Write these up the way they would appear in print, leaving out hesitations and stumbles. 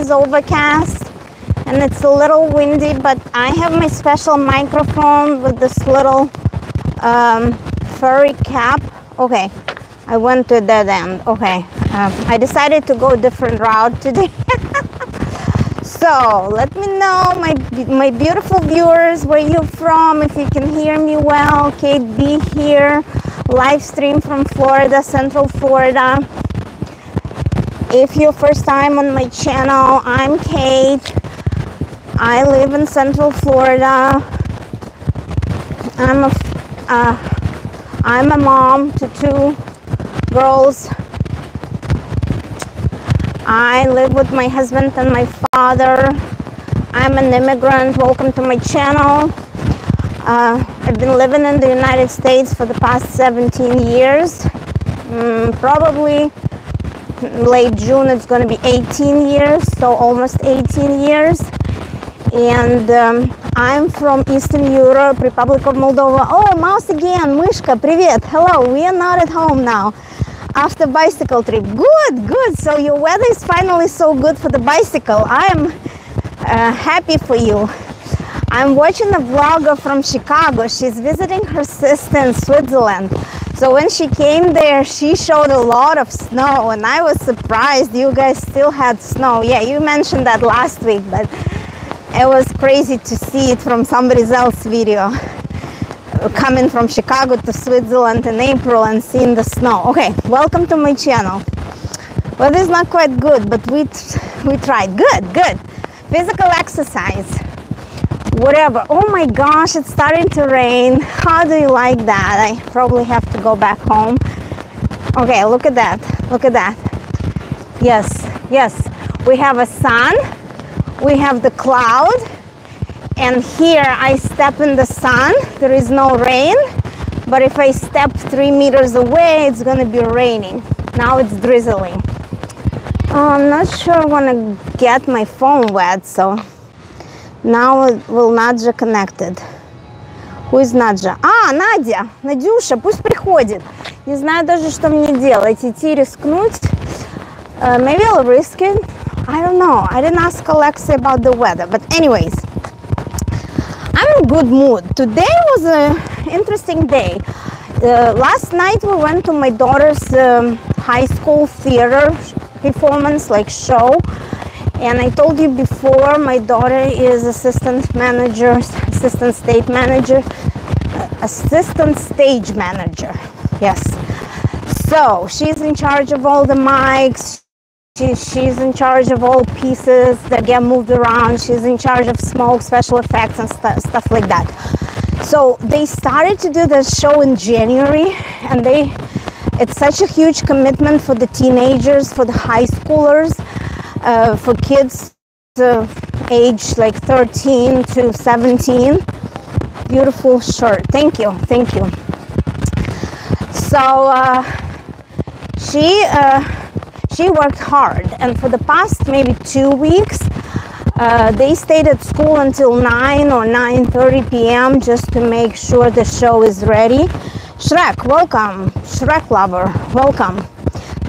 is overcast and it's a little windy, but I have my special microphone with this little furry cap. Okay, I went to a dead end. Okay, I decided to go a different route today. So let me know, my beautiful viewers, where you're from, if you can hear me well. Kate B here, live stream from Florida, Central Florida. If you're first time on my channel, I'm Kate. I live in Central Florida. I'm a mom to 2 girls. I live with my husband and my father. I'm an immigrant. Welcome to my channel. I've been living in the United States for the past 17 years. Probably late June it's going to be 18 years, so almost 18 years. And I'm from Eastern Europe, Republic of Moldova. Oh, mouse again, Mышка, привет, hello. We are not at home now after bicycle trip. Good. So your weather is finally so good for the bicycle. I am happy for you. I'm watching a vlogger from Chicago. She's visiting her sister in Switzerland. So when she came there, she showed a lot of snow, and I was surprised you guys still had snow. Yeah, you mentioned that last week, but it was crazy to see it from somebody else's video. Coming from Chicago to Switzerland in April and seeing the snow. Okay, welcome to my channel. Weather is not quite good, but we tried. Good. Physical exercise. Whatever. Oh my gosh, it's starting to rain. How do you like that? I probably have to go back home. Okay, look at that. Yes. We have a sun. We have the cloud. And here I step in the sun. There is no rain. But if I step 3 meters away, it's going to be raining. Now it's drizzling. I'm not sure I want to get my phone wet, so now it will Nadja connected. Who is Nadja? Надя! Надюша, пусть приходит. Не знаю даже, что мне делать. Идти рискнуть? Maybe I'll risk it. I don't know. I didn't ask Alexa about the weather. But anyways, I'm in good mood. Today was an interesting day. Last night we went to my daughter's high school theater performance, like show. And I told you before, my daughter is assistant stage manager. Yes. So she's in charge of all the mics. She's in charge of all pieces that get moved around. She's in charge of smoke, special effects, and stuff like that. So they started to do the show in January, and it's such a huge commitment for the teenagers, for the high schoolers. For kids age like 13 to 17. Beautiful shirt. Thank you. So she worked hard, and for the past maybe 2 weeks they stayed at school until 9 or 9:30 p.m. just to make sure the show is ready. Shrek, welcome. Shrek lover, welcome.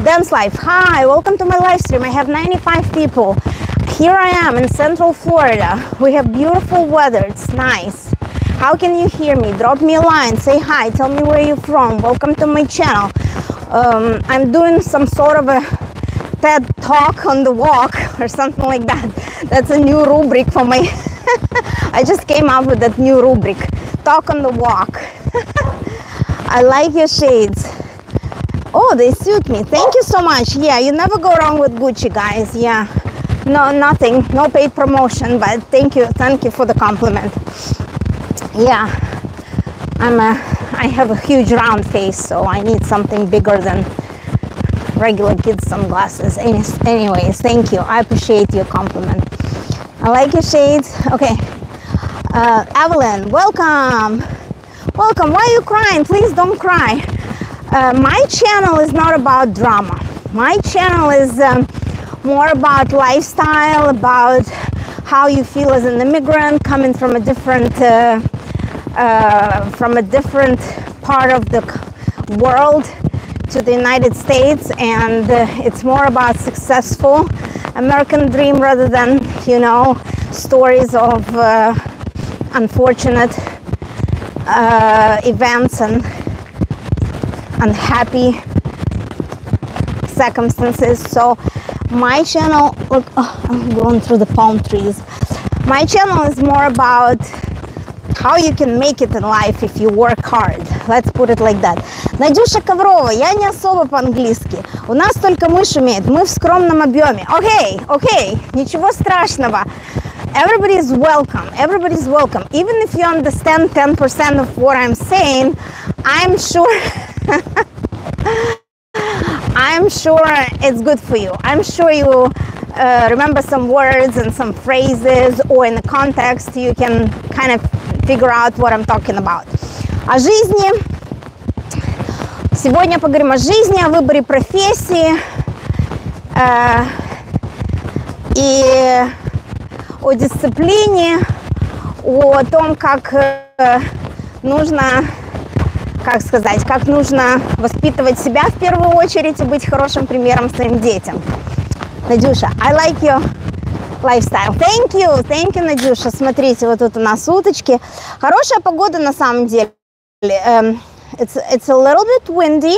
Dance Life, hi, welcome to my live stream. I have 95 people. Here I am in Central Florida. We have beautiful weather. It's nice. How can you hear me? Drop me a line. Say hi. Tell me where you're from. Welcome to my channel. I'm doing some sort of a TED Talk on the walk or something like that. That's a new rubric for my... I just came up with that new rubric. Talk on the walk. I like your shades. Oh, they suit me. Thank you so much. Yeah, you never go wrong with Gucci, guys. Yeah. No, nothing. No paid promotion, but thank you for the compliment. Yeah. I have a huge round face, so I need something bigger than regular kids' sunglasses. Anyways, thank you. I appreciate your compliment. I like your shades. Okay. Evelyn, welcome. Why are you crying? Please don't cry. My channel is not about drama. My channel is more about lifestyle, about how you feel as an immigrant coming from a different part of the world to the United States, and it's more about successful American dream rather than, you know, stories of unfortunate events and unhappy circumstances. So my channel, look, oh, I'm going through the palm trees. My channel is more about how you can make it in life if you work hard. Let's put it like that. Надюша Коврова, я не особо по-английски. У нас только мышь умеет, мы в скромном объеме. Окей, ничего страшного. Everybody is welcome. Everybody is welcome. Even if you understand 10% of what I'm saying, I'm sure it's good for you. I'm sure you remember some words and some phrases, or in the context you can kind of figure out what I'm talking about. О жизни. Сегодня поговорим о жизни, о выборе профессии и о дисциплине, о том, как нужно, как нужно воспитывать себя в первую очередь и быть хорошим примером своим детям. Надюша, I like your lifestyle. Thank you, Надюша. Смотрите, вот тут у нас уточки. Хорошая погода на самом деле. It's a little bit windy,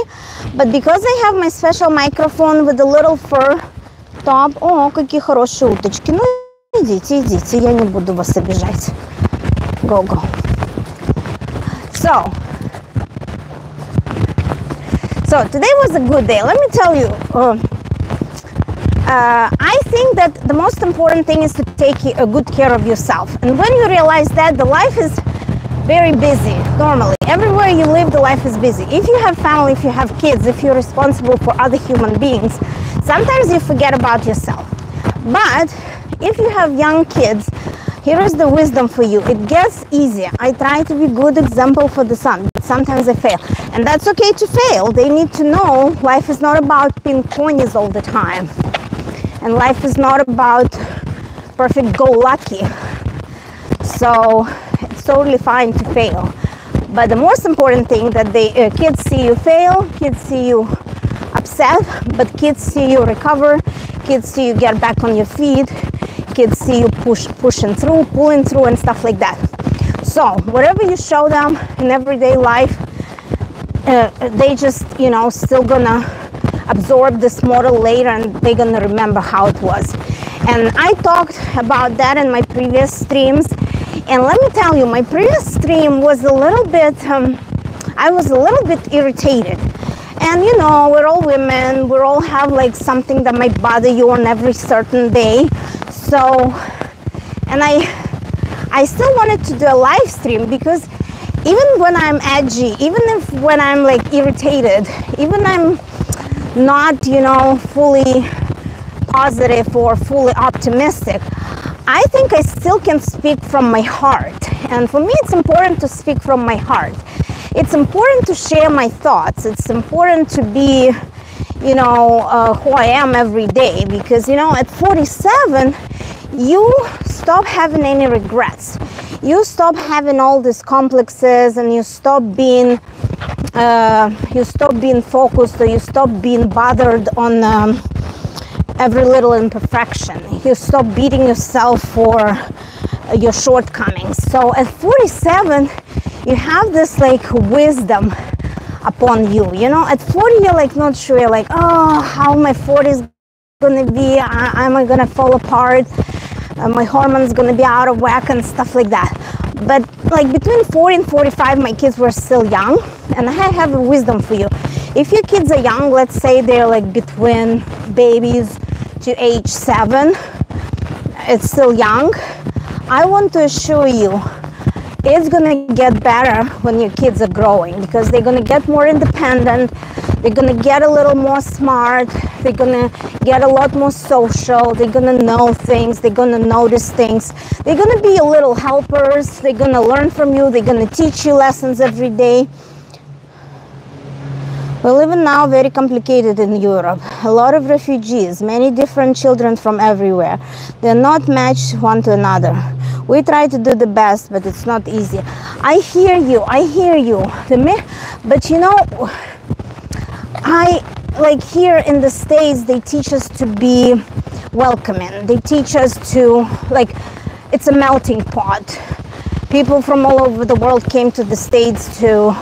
but because I have my special microphone with a little fur top. О, какие хорошие уточки. Ну, идите, я не буду вас обижать. Go. So today was a good day. Let me tell you. I think that the most important thing is to take a good care of yourself. And when you realize that, the life is very busy normally. Everywhere you live, the life is busy. If you have family, if you have kids, if you're responsible for other human beings, sometimes you forget about yourself. But if you have young kids, here is the wisdom for you. It gets easier. I try to be a good example for the son, but sometimes I fail. And that's okay to fail. They need to know life is not about being ponies all the time. And life is not about perfect go-lucky. So it's totally fine to fail. But the most important thing that kids see you fail, kids see you upset, but kids see you recover, kids see you get back on your feet, kids see you pushing through, pulling through and stuff like that. So whatever you show them in everyday life, they just, you know, still gonna absorb this model later and they're gonna remember how it was. And I talked about that in my previous streams. And let me tell you, my previous stream was a little bit, I was a little bit irritated. And you know, we're all women, we all have like something that might bother you on every certain day. So, and I still wanted to do a live stream because even when I'm edgy, even if when I'm like irritated, even I'm not, you know, fully positive or fully optimistic, I think I still can speak from my heart. And for me, it's important to speak from my heart. It's important to share my thoughts. It's important to be, you know, who I am every day. Because, you know, at 47, you stop having any regrets. You stop having all these complexes and you stop being focused, or you stop being bothered on every little imperfection. You stop beating yourself for your shortcomings. So at 47, you have this like wisdom upon you. You know, at 40, you're like not sure. You're like, oh, how my 40s gonna be? Am I gonna fall apart? My hormones gonna be out of whack and stuff like that. But like between 40 and 45, my kids were still young, and I have a wisdom for you. If your kids are young, let's say they're like between babies to age 7, it's still young, I want to assure you it's gonna get better when your kids are growing, because they're gonna get more independent, they're gonna get a little more smart, they're gonna get a lot more social, they're gonna know things, they're gonna notice things, they're gonna be your little helpers, they're gonna learn from you, they're gonna teach you lessons every day. We're living now very complicated in Europe. A lot of refugees, many different children from everywhere. They're not matched one to another. We try to do the best, but it's not easy. I hear you. But you know, I like here in the States, they teach us to be welcoming. They teach us to, like, it's a melting pot. People from all over the world came to the States to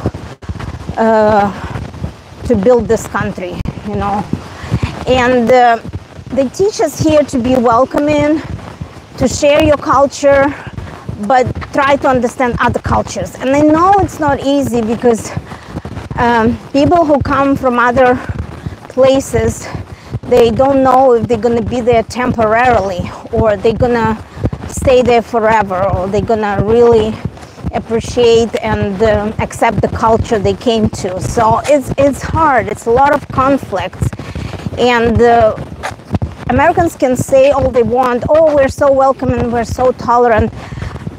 build this country, you know. And they teach us here to be welcoming, to share your culture, but try to understand other cultures. And I know it's not easy because people who come from other places, they don't know if they're going to be there temporarily, or they're going to stay there forever, or they're going to really appreciate and accept the culture they came to. So it's hard. It's a lot of conflicts. And Americans can say all they want, oh, we're so welcoming, we're so tolerant,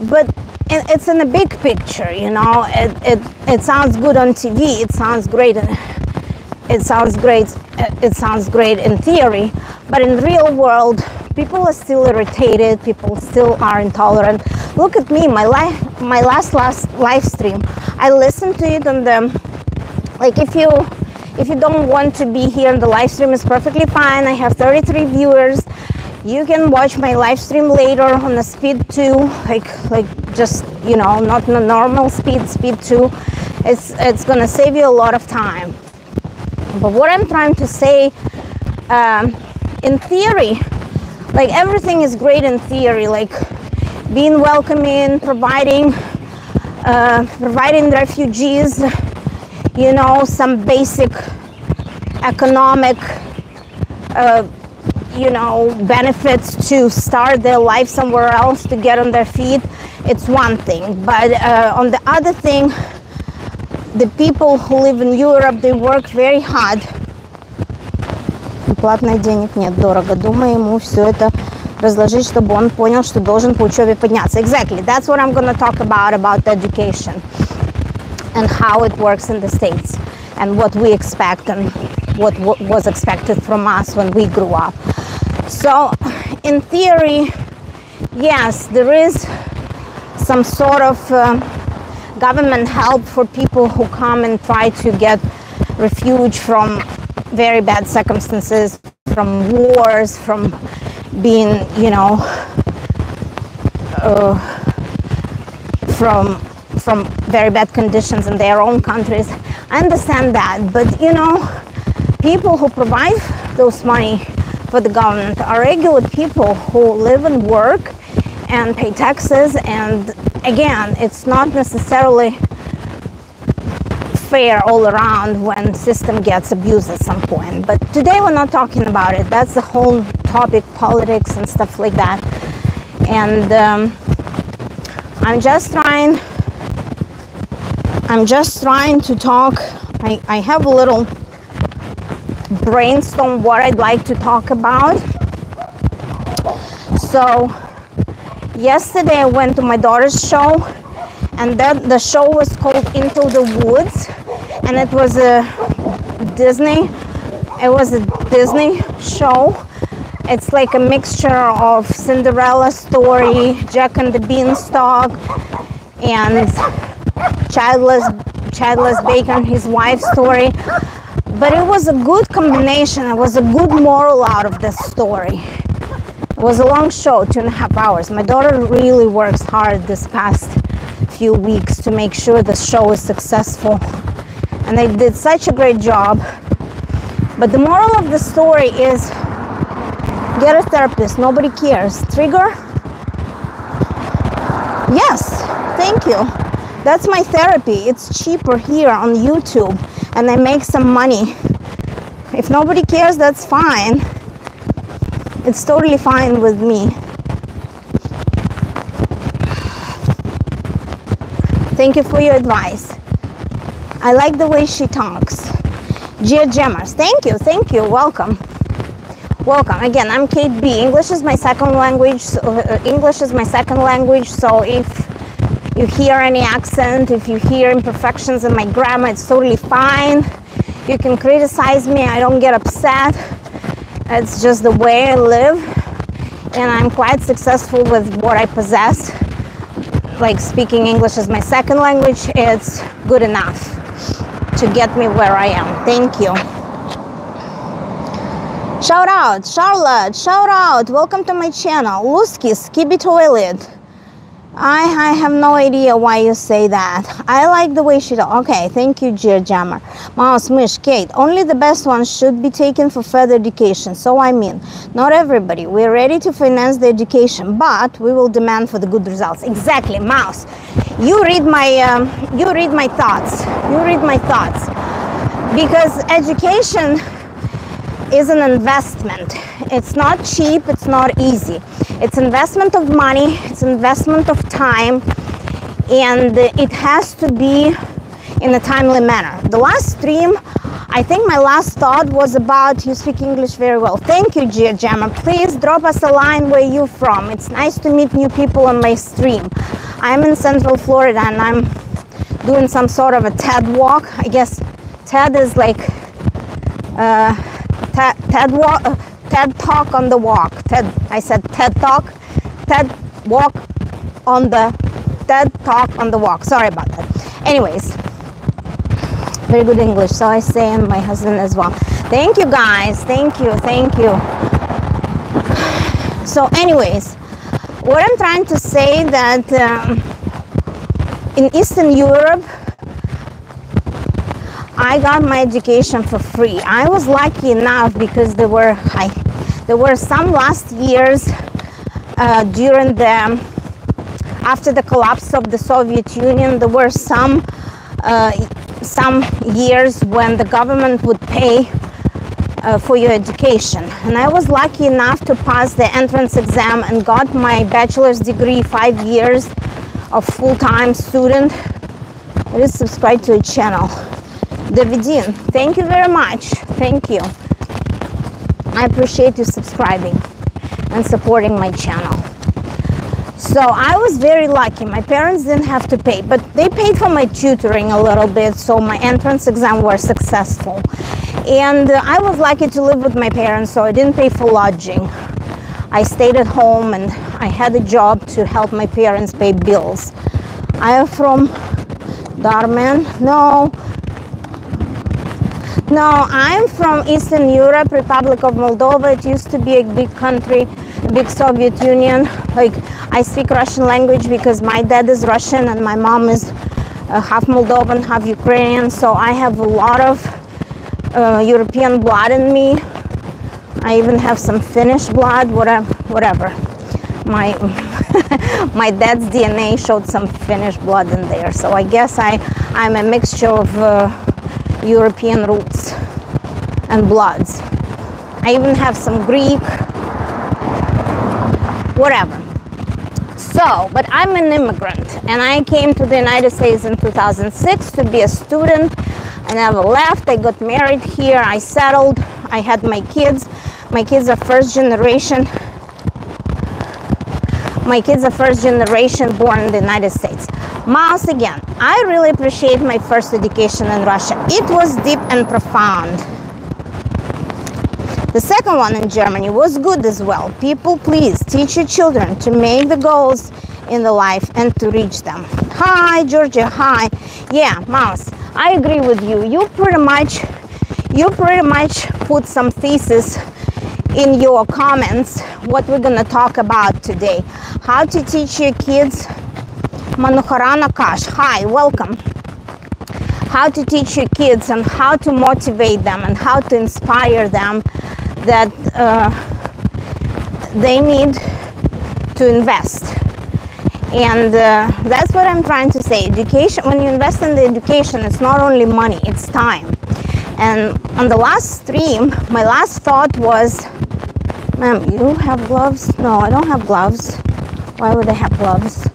but it's in the big picture, you know. It sounds good on TV, it sounds great, it sounds great in theory, but in the real world, people are still irritated, people still are intolerant. Look at me, my last live stream, I listened to it on the, like, if you don't want to be here in the live stream, it's perfectly fine. I have 33 viewers. You can watch my live stream later on the speed 2, like just, you know, not the normal speed 2. It's gonna save you a lot of time. But what I'm trying to say, in theory, like, everything is great in theory, like being welcoming, providing refugees, you know, some basic economic, you know, benefits to start their life somewhere else, to get on their feet. It's one thing. But on the other thing, the people who live in Europe, they work very hard. Платных денег нет, дорого. Думаю, ему все это разложить, чтобы он понял, что должен по учебе подняться. Exactly. That's what I'm going to talk about education and how it works in the States and what we expect and what was expected from us when we grew up. So, in theory, yes, there is some sort of government help for people who come and try to get refuge from very bad circumstances, from wars, from being, you know, from very bad conditions in their own countries. I understand that, but, you know, people who provide those money for the government are regular people who live and work and pay taxes, and again, it's not necessarily fair all around when system gets abused at some point. But today we're not talking about it. That's the whole topic, politics and stuff like that. And I'm just trying to talk. I have a little brainstorm what I'd like to talk about. So yesterday I went to my daughter's show, and the show was called Into the Woods, and it was a Disney show. It's like a mixture of Cinderella story, Jack and the Beanstalk, and Childless Baker and his wife's story. But it was a good combination. It was a good moral out of this story. It was a long show, 2.5 hours. My daughter really works hard this past few weeks to make sure the show is successful, and they did such a great job. But the moral of the story is, get a therapist. Nobody cares. Trigger? Yes, thank you. That's my therapy. It's cheaper here on YouTube, and I make some money. If nobody cares, that's fine. It's totally fine with me. Thank you for your advice. I like the way she talks. Gia Gemmers, thank you, welcome. Again, I'm Kate B. English is my second language, so if you hear any accent, if you hear imperfections in my grammar, it's totally fine. You can criticize me, I don't get upset. It's just the way I live, and I'm quite successful with what I possess. Like, speaking English as my second language, it's good enough to get me where I am. Thank you. Shout out, Charlotte, shout out. Welcome to my channel. Luski, Skibby Toilet. I have no idea why you say that. I like the way she does. Okay, thank you, Dear Jammer. Mouse, Mish, Kate. Only the best ones should be taken for further education. So I mean, not everybody. We're ready to finance the education, but we will demand for the good results. Exactly, Mouse. You read my thoughts. You read my thoughts. Because education is an investment. It's not cheap, it's not easy. It's investment of money, it's investment of time, and it has to be in a timely manner. The last stream, I think my last thought was about you speak English very well. Thank you, Gia Gemma. Please drop us a line where you're from. It's nice to meet new people on my stream. I'm in Central Florida and I'm doing some sort of a TED walk. I guess TED is like TED Talk on the walk. I said TED Talk. TED Walk on the TED Talk on the walk. Sorry about that. Anyways, very good English. So I say, and my husband as well. Thank you, guys. Thank you. Thank you. So anyways, what I'm trying to say that in Eastern Europe, I got my education for free. I was lucky enough because there were some last years during after the collapse of the Soviet Union. There were some years when the government would pay for your education, and I was lucky enough to pass the entrance exam and got my bachelor's degree, 5 years of full-time student. Please subscribe to the channel. Davidine, thank you very much. Thank you. I appreciate you subscribing and supporting my channel. So I was very lucky. My parents didn't have to pay, but they paid for my tutoring a little bit, so my entrance exam was successful. And I was lucky to live with my parents, so I didn't pay for lodging. I stayed at home and I had a job to help my parents pay bills. I am from Darman. No, I'm from Eastern Europe, Republic of Moldova. It used to be a big country, a big Soviet Union. Like, I speak Russian language because my dad is Russian and my mom is half Moldovan, half Ukrainian. So I have a lot of European blood in me. I even have some Finnish blood, whatever. My my dad's DNA showed some Finnish blood in there. So I guess I'm a mixture of European roots and bloods. I even have some Greek, whatever. So, but I'm an immigrant and I came to the United States in 2006 to be a student. I never left. I got married here. I settled. I had my kids. My kids are first generation. My kids are first generation born in the United States. Mouse again. I really appreciate my first education in Russia. It was deep and profound. The second one in Germany was good as well. People, please teach your children to make the goals in the life and to reach them. Hi, Georgia. Hi. Yeah, Mouse. I agree with you. You pretty much put some thesis in your comments what we're gonna talk about today. How to teach your kids. Manoharana Kash, hi, welcome. How to teach your kids and how to motivate them and how to inspire them that they need to invest. And that's what I'm trying to say. Education, when you invest in the education, it's not only money, it's time. And on the last stream, my last thought was, ma'am, you have gloves? No, I don't have gloves. Why would I have gloves?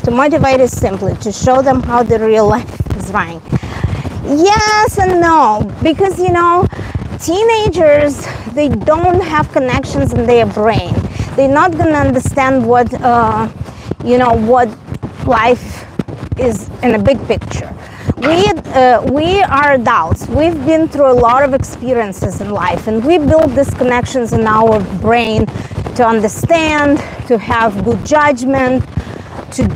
To motivate is simply to show them how the real life is running. Yes and no, because you know, teenagers, they don't have connections in their brain. They're not gonna understand what what life is in a big picture. we are adults. We've been through a lot of experiences in life, and we build these connections in our brain to understand, to have good judgment, to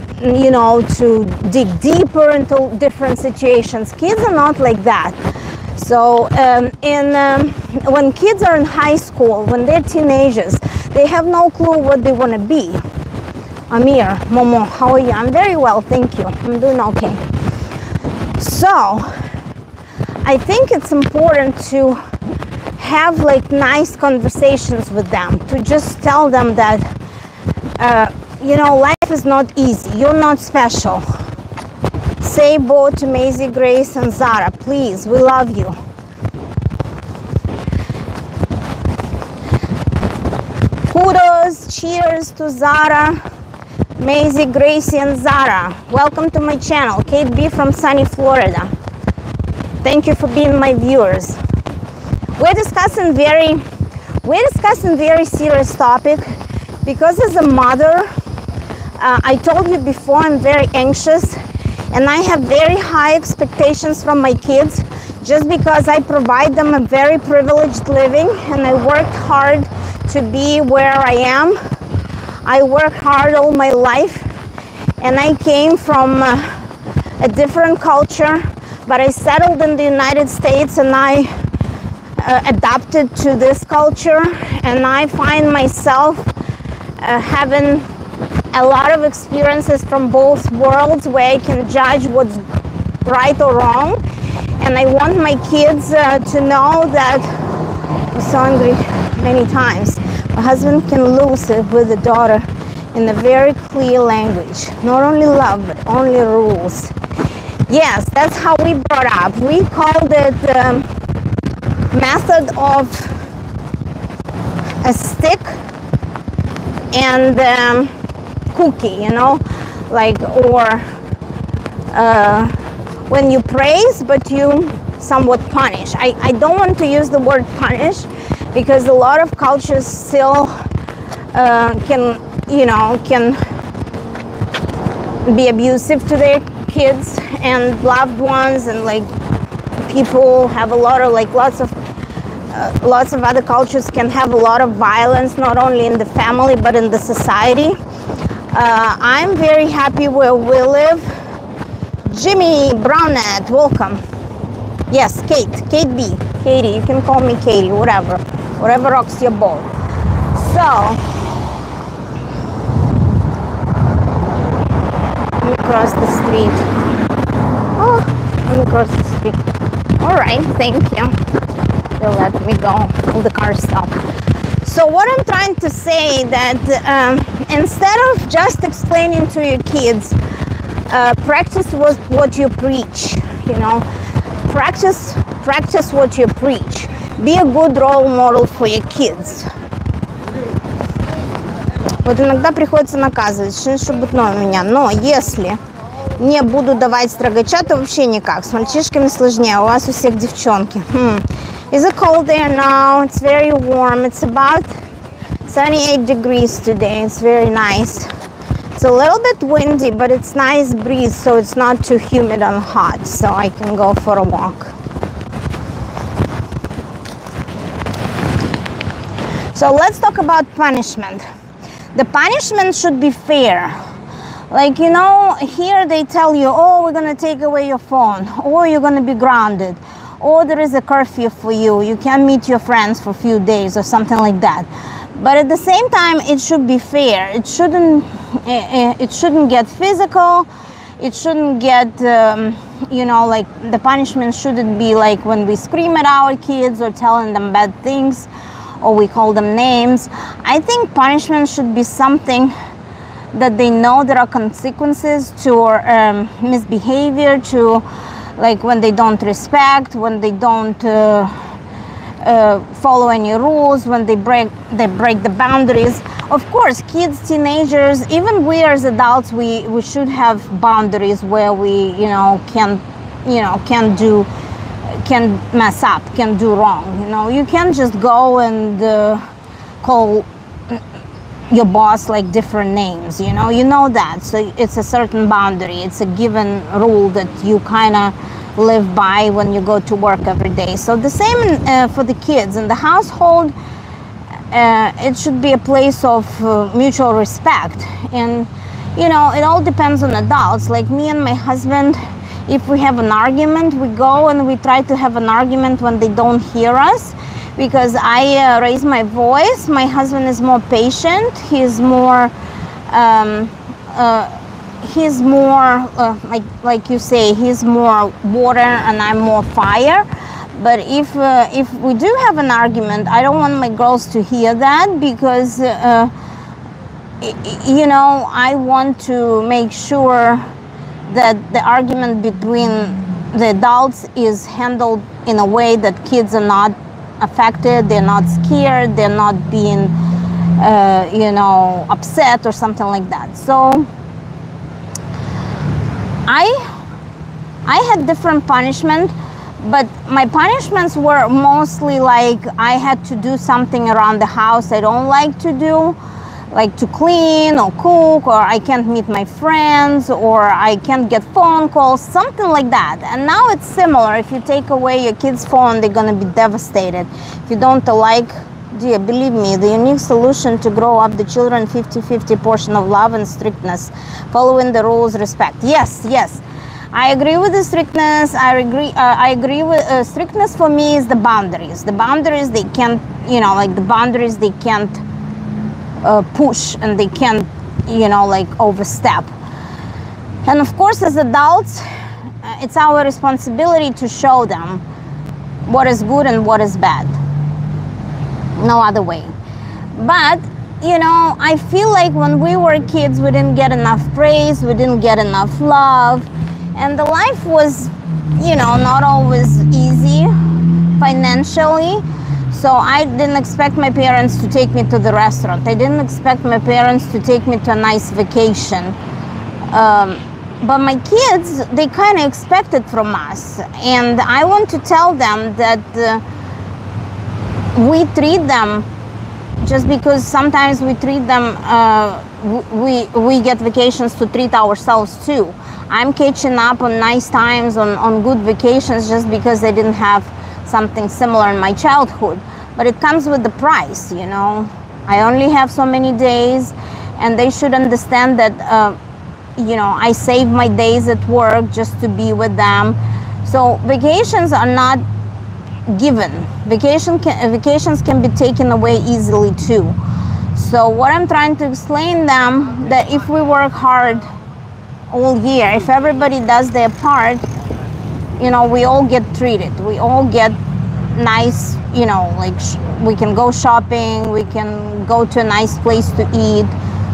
to dig deeper into different situations. Kids are not like that. So when kids are in high school, when they're teenagers, they have no clue what they want to be. Amir, Momo, how are you? I'm very well, thank you. I'm doing okay. So I think it's important to have like nice conversations with them, to just tell them that life is not easy. You're not special. Say bo to Maisie, Grace, and Zara, please. We love you. Kudos, cheers to Zara, Maisie, Gracie, and Zara. Welcome to my channel. Kate B from sunny Florida. Thank you for being my viewers. We're discussing very serious topic because as a mother, I told you before, I'm very anxious and I have very high expectations from my kids just because I provide them a very privileged living and I worked hard to be where I am. I worked hard all my life and I came from a different culture, but I settled in the United States and I adapted to this culture, and I find myself having a lot of experiences from both worlds where I can judge what's right or wrong. And I want my kids to know that I'm so angry many times. My husband can lose it with a daughter in a very clear language. Not only love, but only rules. Yes, that's how we brought up. We called it method of a stick and cookie, or when you praise but you somewhat punish. I don't want to use the word punish because a lot of cultures still can be abusive to their kids and loved ones, and people have a lot of lots of other cultures can have a lot of violence, not only in the family but in the society. I'm very happy where we live. Jimmy Brownette, welcome. Yes, Kate B. Katie, you can call me Katie, whatever rocks your boat. So let me cross the street. Oh, let me cross the street. All right, thank you. They'll let me go. All the cars stop. So what I'm trying to say that instead of just explaining to your kids, practice what you preach. Practice what you preach. Be a good role model for your kids. Вот иногда приходится наказывать, что шебутное у меня. Но если не буду давать строгача, то вообще никак. С мальчишками сложнее. У вас у всех девчонки. Is it cold there now? It's very warm. It's about 78 degrees today. It's very nice. It's a little bit windy, but it's nice breeze, so it's not too humid and hot, so I can go for a walk. So let's talk about punishment. The punishment should be fair. Here they tell you, oh, we're going to take away your phone, or you're going to be grounded, or there is a curfew for you. You can't meet your friends for a few days or something like that. But at the same time, it should be fair. It shouldn't get physical. It shouldn't get, the punishment shouldn't be like when we scream at our kids or telling them bad things or we call them names. I think punishment should be something that they know there are consequences to misbehavior, to when they don't respect, when they don't follow any rules, when they break the boundaries. Of course, kids, teenagers, even we as adults, we should have boundaries where we can mess up, can do wrong. You can't just go and call your boss like different names, you know that. So it's a certain boundary, it's a given rule that you kind of live by when you go to work every day. So the same for the kids in the household. It should be a place of mutual respect, and it all depends on adults. Like me and my husband, if we have an argument, we go and we try to have an argument when they don't hear us, because I raise my voice. My husband is more patient. He's more like you say, he's more water and I'm more fire. But if we do have an argument, I don't want my girls to hear that, because I want to make sure that the argument between the adults is handled in a way that kids are not affected, they're not scared, they're not being upset or something like that. So I had different punishment, but my punishments were mostly like I had to do something around the house I don't like to do, like to clean or cook, or I can't meet my friends, or I can't get phone calls, something like that. And now it's similar. If you take away your kid's phone, they're going to be devastated. If you don't like, dear, believe me, the unique solution to grow up the children 50-50 portion of love and strictness, following the rules, respect. Yes, I agree with the strictness. I agree with strictness. For me is the boundaries. The boundaries, they can't, the boundaries they can't push, and they can't, overstep. And of course, as adults, it's our responsibility to show them what is good and what is bad. No other way. But I feel like when we were kids, we didn't get enough praise, we didn't get enough love, and the life was not always easy financially. So I didn't expect my parents to take me to the restaurant. I didn't expect my parents to take me to a nice vacation. But my kids, they kind of expect it from us. And I want to tell them that we treat them, just because sometimes we treat them, we get vacations to treat ourselves too. I'm catching up on nice times, on good vacations, just because I didn't have something similar in my childhood. But it comes with the price, I only have so many days, and they should understand that I save my days at work just to be with them. So vacations are not given. Vacations can be taken away easily too. So what I'm trying to explain them, that if we work hard all year, if everybody does their part, we all get treated. We all get nice, we can go shopping, we can go to a nice place to eat,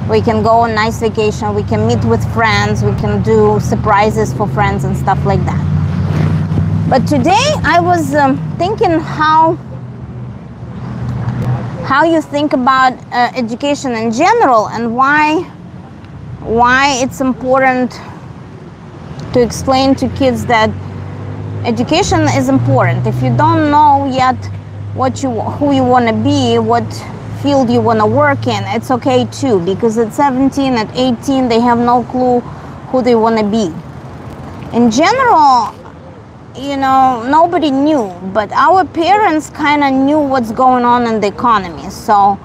we can go on a nice vacation, we can meet with friends, we can do surprises for friends and stuff like that. But today I was thinking how you think about education in general, and why it's important to explain to kids that education is important. If you don't know yet who you want to be, what field you want to work in, it's okay too, because at 17, at 18, they have no clue who they want to be. In general, nobody knew, but our parents kind of knew what's going on in the economy. So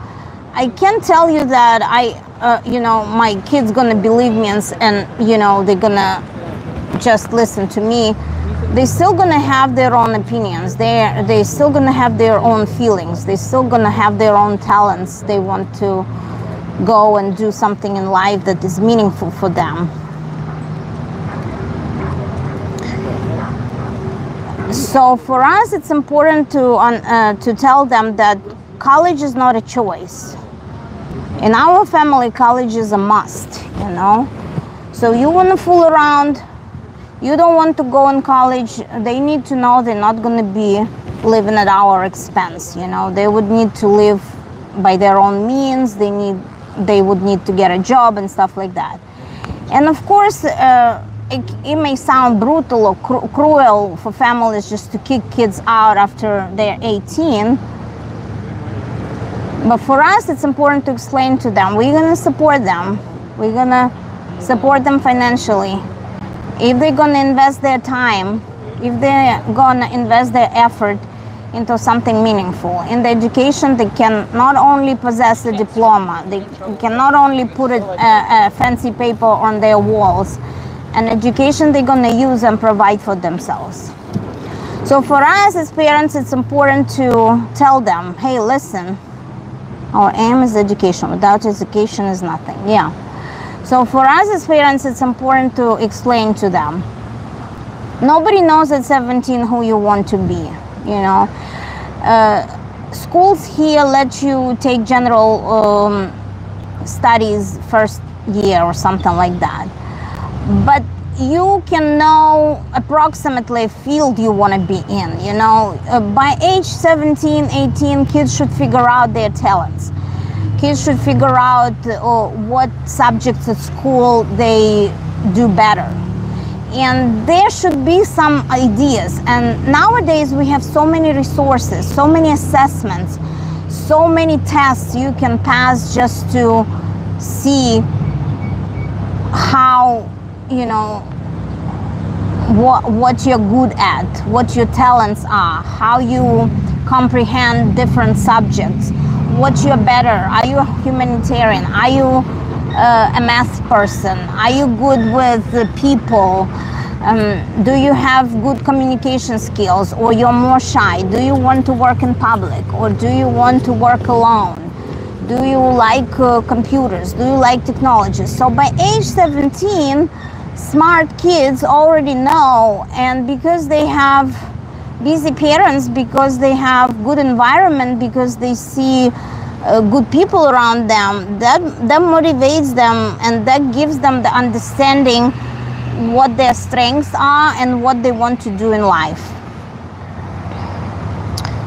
I can't tell you that my kid's gonna believe me and they're gonna just listen to me. They're still gonna have their own opinions. They're still gonna have their own feelings. They're still gonna have their own talents. They want to go and do something in life that is meaningful for them. So for us, it's important to tell them that college is not a choice. In our family, college is a must, So you want to fool around, you don't want to go in college, they need to know they're not going to be living at our expense, They would need to live by their own means, they would need to get a job and stuff like that. And of course, it may sound brutal or cruel for families just to kick kids out after they're 18. But for us, it's important to explain to them, we're going to support them. We're going to support them financially. If they're going to invest their time, if they're going to invest their effort into something meaningful. In the education, they can not only possess a diploma, they can not only put a fancy paper on their walls. An education they're going to use and provide for themselves. So for us as parents, it's important to tell them, hey, listen, our aim is education. Without education is nothing. Yeah. So for us as parents, it's important to explain to them. Nobody knows at 17 who you want to be, you know. Schools here let you take general studies first year or something like that. But you can know approximately a field you want to be in, you know. By age 17, 18, kids should figure out their talents. Kids should figure out what subjects at school they do better. And there should be some ideas. And nowadays we have so many resources, so many assessments, so many tests you can pass just to see how, you know, what you're good at, what your talents are, how you comprehend different subjects, what you're better. Are you a humanitarian? Are you a math person? Are you good with people? Do you have good communication skills, or you're more shy? Do you want to work in public, or do you want to work alone? Do you like computers? Do you like technology? So by age 17, smart kids already know, and because they have busy parents, because they have good environment, because they see good people around them, that motivates them, and that gives them the understanding what their strengths are and what they want to do in life.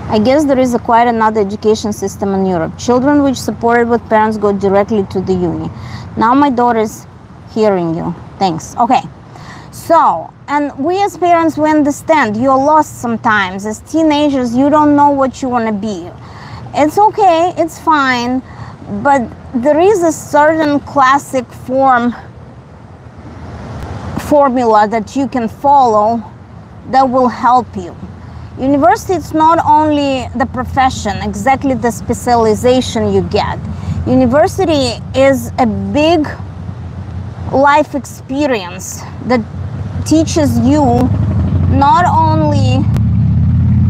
I guess there is quite another education system in Europe. Children which supported with parents go directly to the uni. Now my daughter's hearing you. Thanks. Okay. So, and we as parents, we understand you're lost sometimes. As teenagers, you don't know what you want to be. It's okay. It's fine. But there is a certain classic formula that you can follow that will help you. University, it's not only the profession, exactly the specialization you get. University is a big life experience that teaches you not only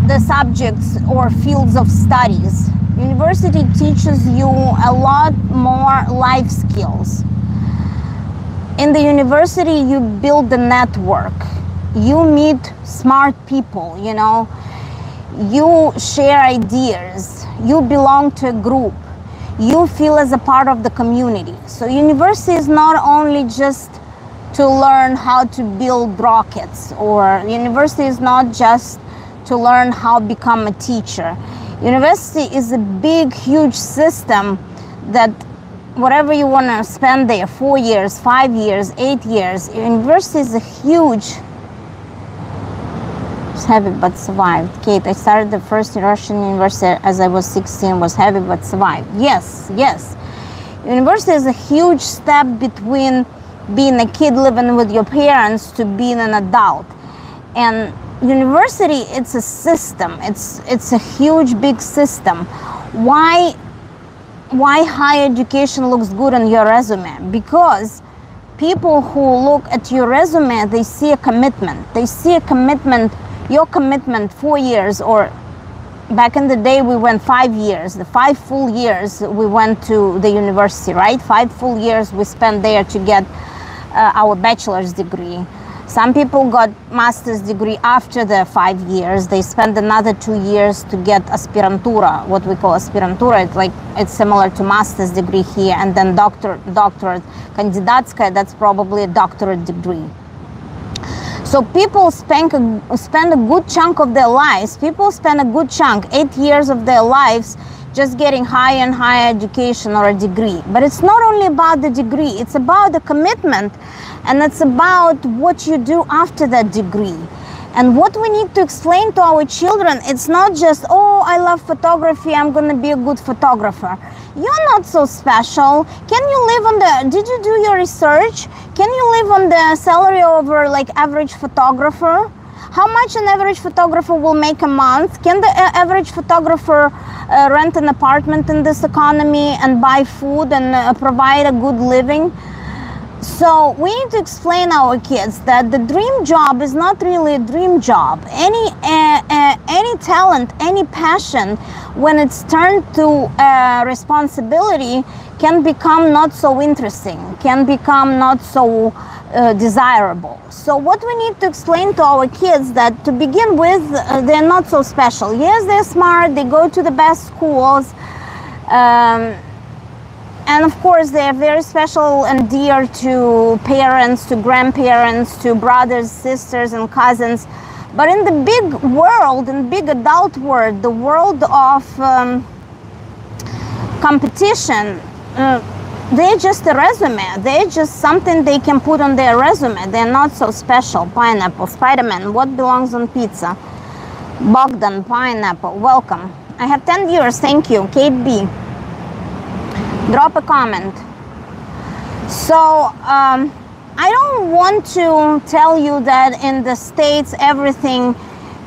the subjects or fields of studies. University teaches you a lot more life skills. In the university, you build a network. You meet smart people, you know. You share ideas. You belong to a group. You feel as a part of the community. So university is not only just to learn how to build rockets, or university is not just to learn how to become a teacher. University is a big, huge system that whatever you want to spend there, 4 years, 5 years, 8 years, university is a huge, it's heavy but survived. Kate, I started the first Russian university as I was 16, was heavy but survived. Yes, yes. University is a huge step between being a kid living with your parents to being an adult. And university, it's a system. It's a huge, big system. Why higher education looks good on your resume? Because people who look at your resume, they see a commitment. They see a commitment, your commitment 4 years, or back in the day we went 5 years, the 5 full years we went to the university, right? 5 full years we spent there to get our bachelor's degree. Some people got master's degree after the 5 years. They spent another 2 years to get aspirantura, what we call aspirantura. It's similar to master's degree here, and then doctorate, kandidatskaya, that's probably a doctorate degree. So people spend a good chunk of their lives. People spend a good chunk, 8 years of their lives, just getting higher and higher education or a degree. But it's not only about the degree, it's about the commitment, and it's about what you do after that degree. And what we need to explain to our children, it's not just, oh, I love photography, I'm gonna be a good photographer. You're not so special. Can you live on the, did you do your research? Can you live on the salary of like average photographer? How much an average photographer will make a month? Can the average photographer rent an apartment in this economy and buy food and provide a good living? So we need to explain our kids that the dream job is not really a dream job. Any talent, any passion, when it's turned to responsibility, can become not so interesting, can become not so desirable. So what we need to explain to our kids, that to begin with, they're not so special. Yes, they're smart, they go to the best schools, and of course, they are very special and dear to parents, to grandparents, to brothers, sisters, and cousins. But in the big world, in big adult world, the world of competition, they're just a resume. They're just something they can put on their resume. They're not so special. Pineapple, Spider-Man, what belongs on pizza? Bogdan, pineapple, welcome. I have 10 viewers, thank you. Kate B. Drop a comment. So I don't want to tell you that in the States everything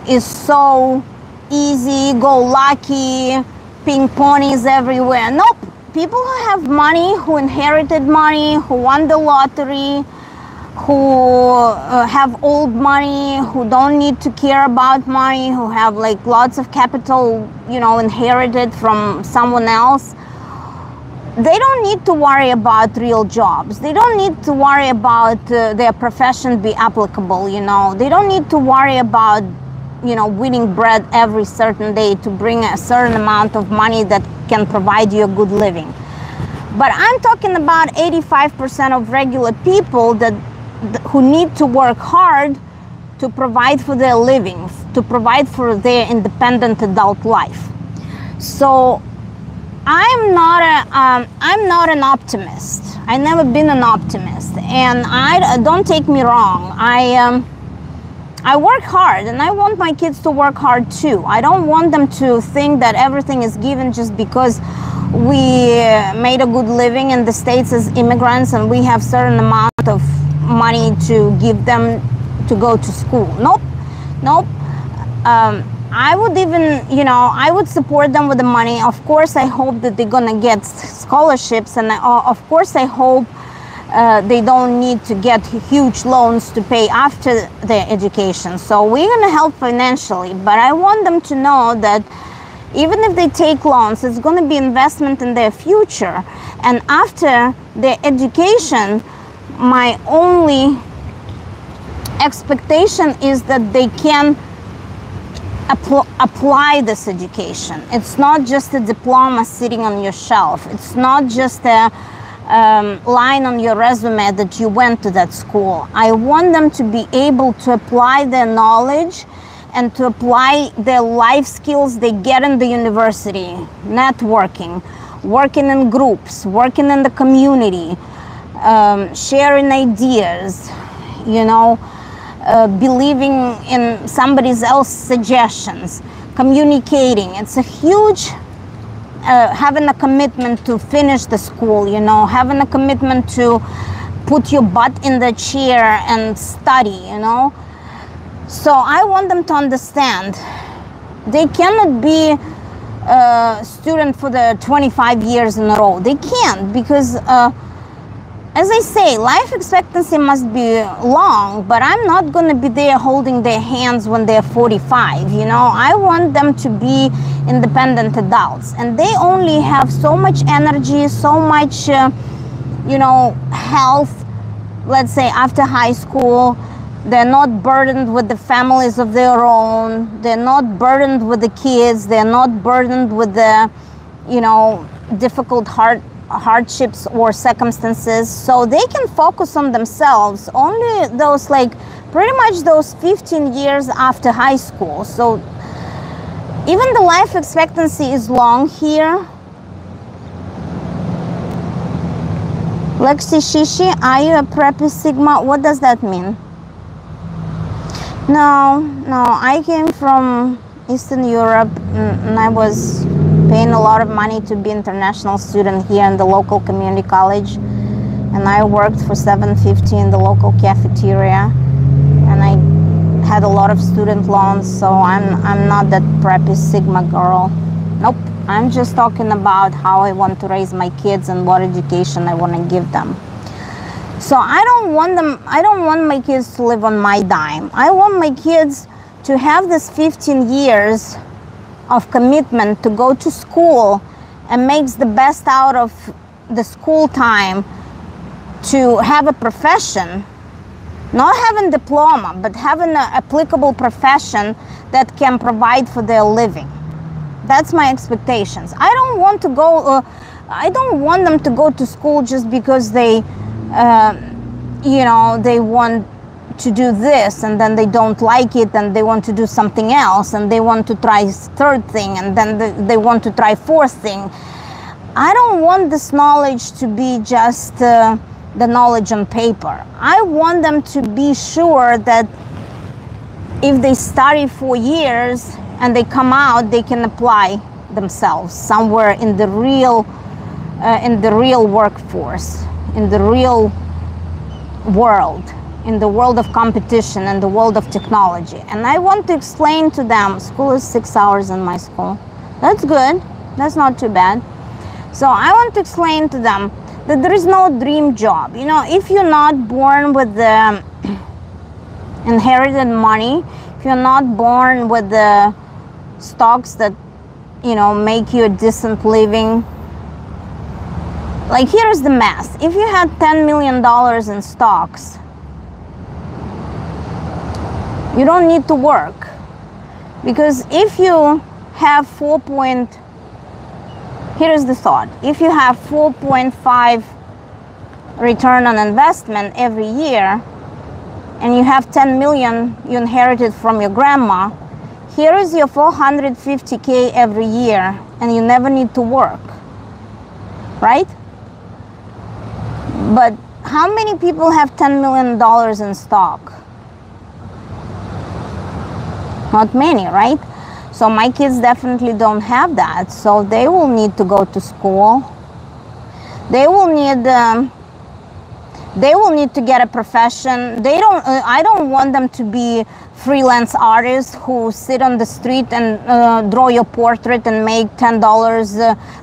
is so easy, go lucky, pink ponies everywhere. Nope. People who have money, who inherited money, who won the lottery, who have old money, who don't need to care about money, who have like lots of capital, you know, inherited from someone else, they don't need to worry about real jobs. They don't need to worry about their profession be applicable, you know. They don't need to worry about, you know, winning bread every certain day to bring a certain amount of money that can provide you a good living. But I'm talking about 85% of regular people who need to work hard to provide for their living, to provide for their independent adult life. So I'm not an optimist. I've never been an optimist, and don't take me wrong. I work hard, and I want my kids to work hard too. I don't want them to think that everything is given just because we made a good living in the States as immigrants and we have certain amount of money to give them to go to school. Nope. I would even, you know, I would support them with the money. Of course, I hope that they're gonna get scholarships, and of course, I hope they don't need to get huge loans to pay after their education. So we're gonna help financially, but I want them to know that even if they take loans, it's gonna be investment in their future. And after their education, my only expectation is that they can apply this education. It's not just a diploma sitting on your shelf. It's not just a line on your resume that you went to that school. I want them to be able to apply their knowledge and to apply their life skills they get in the university, networking, working in groups, working in the community, sharing ideas, you know, believing in somebody else's suggestions, communicating. It's a huge, having a commitment to finish the school, you know, having a commitment to put your butt in the chair and study, you know. So I want them to understand they cannot be a student for the 25 years in a row. They can't, because as I say, life expectancy must be long, but I'm not going to be there holding their hands when they're 45, you know. I want them to be independent adults, and they only have so much energy, so much, you know, health, let's say after high school. They're not burdened with the families of their own. They're not burdened with the kids. They're not burdened with the, you know, difficult hardships or circumstances, so they can focus on themselves only those, like, pretty much those 15 years after high school. So even the life expectancy is long here. Lexi Shishi, are you a preppy Sigma? What does that mean? No, no, I came from Eastern Europe, and I was paying a lot of money to be international student here in the local community college, and I worked for $7.50 in the local cafeteria, and I had a lot of student loans, so I'm not that preppy Sigma girl. Nope. I'm just talking about how I want to raise my kids and what education I want to give them. So I don't want my kids to live on my dime. I want my kids to have this 15 years of commitment to go to school and makes the best out of the school time, to have a profession, not having a diploma, but having an applicable profession that can provide for their living. That's my expectations. I don't want them to go to school just because they they want to do this, and then they don't like it, and they want to do something else, and they want to try third thing, and then they want to try fourth thing. I don't want this knowledge to be just the knowledge on paper. I want them to be sure that if they study 4 years and they come out, they can apply themselves somewhere in the real workforce, in the real world, in the world of competition and the world of technology. And I want to explain to them, school is 6 hours in my school. That's good. That's not too bad. So I want to explain to them that there is no dream job. You know, if you're not born with the inherited money, if you're not born with the stocks that, make you a decent living, like here's the math. If you had $10 million in stocks, you don't need to work, because if you have here's the thought. If you have 4.5 return on investment every year, and you have 10 million you inherited from your grandma, here is your 450K every year, and you never need to work, right? But how many people have $10 million in stock? Not many, right? So my kids definitely don't have that. So they will need to go to school. They will need to get a profession. I don't want them to be freelance artists who sit on the street and draw your portrait and make $10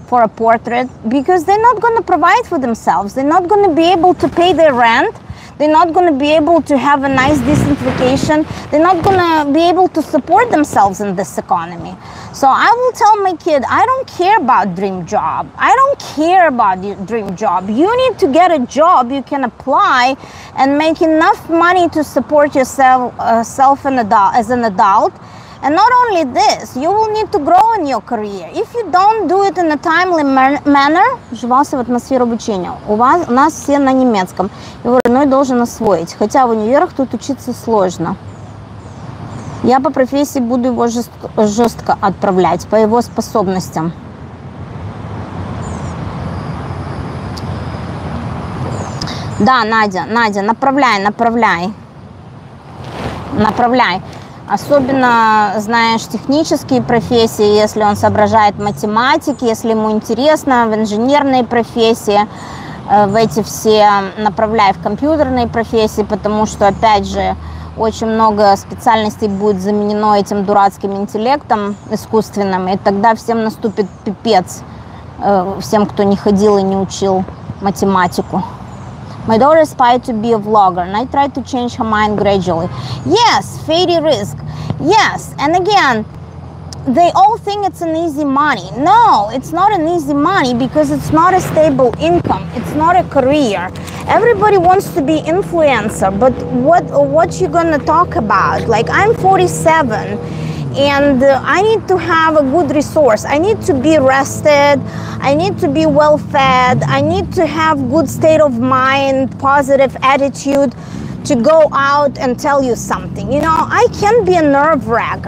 for a portrait, because they're not going to provide for themselves. They're not going to be able to pay their rent. They're not going to be able to have a nice, decent vacation. They're not going to be able to support themselves in this economy. So I will tell my kid, I don't care about dream job. I don't care about your dream job. You need to get a job you can apply and make enough money to support yourself as an adult. And not only this, you will need to grow in your career. If you don't do it in a timely manner, вживался в атмосферу обучения. У нас все на немецком. Его родной должен освоить. Хотя в универах тут учиться сложно. Я по профессии буду его жестко отправлять по его способностям. Да, Надя, направляй. Особенно, знаешь, технические профессии, если он соображает в математике, если ему интересно, в инженерные профессии, в эти все направляй в компьютерные профессии, потому что, опять же, очень много специальностей будет заменено этим дурацким интеллектом искусственным, и тогда всем наступит пипец, всем, кто не ходил и не учил математику. My daughter aspired to be a vlogger, and I tried to change her mind gradually. Yes, Fady Risk. Yes, and again, they all think it's an easy money. No, it's not an easy money, because it's not a stable income. It's not a career. Everybody wants to be influencer, but what you gonna talk about? Like, I'm 47. And I need to have a good resource. I need to be rested. I need to be well fed. I need to have good state of mind, positive attitude to go out and tell you something. You know, I can be a nerve wrack.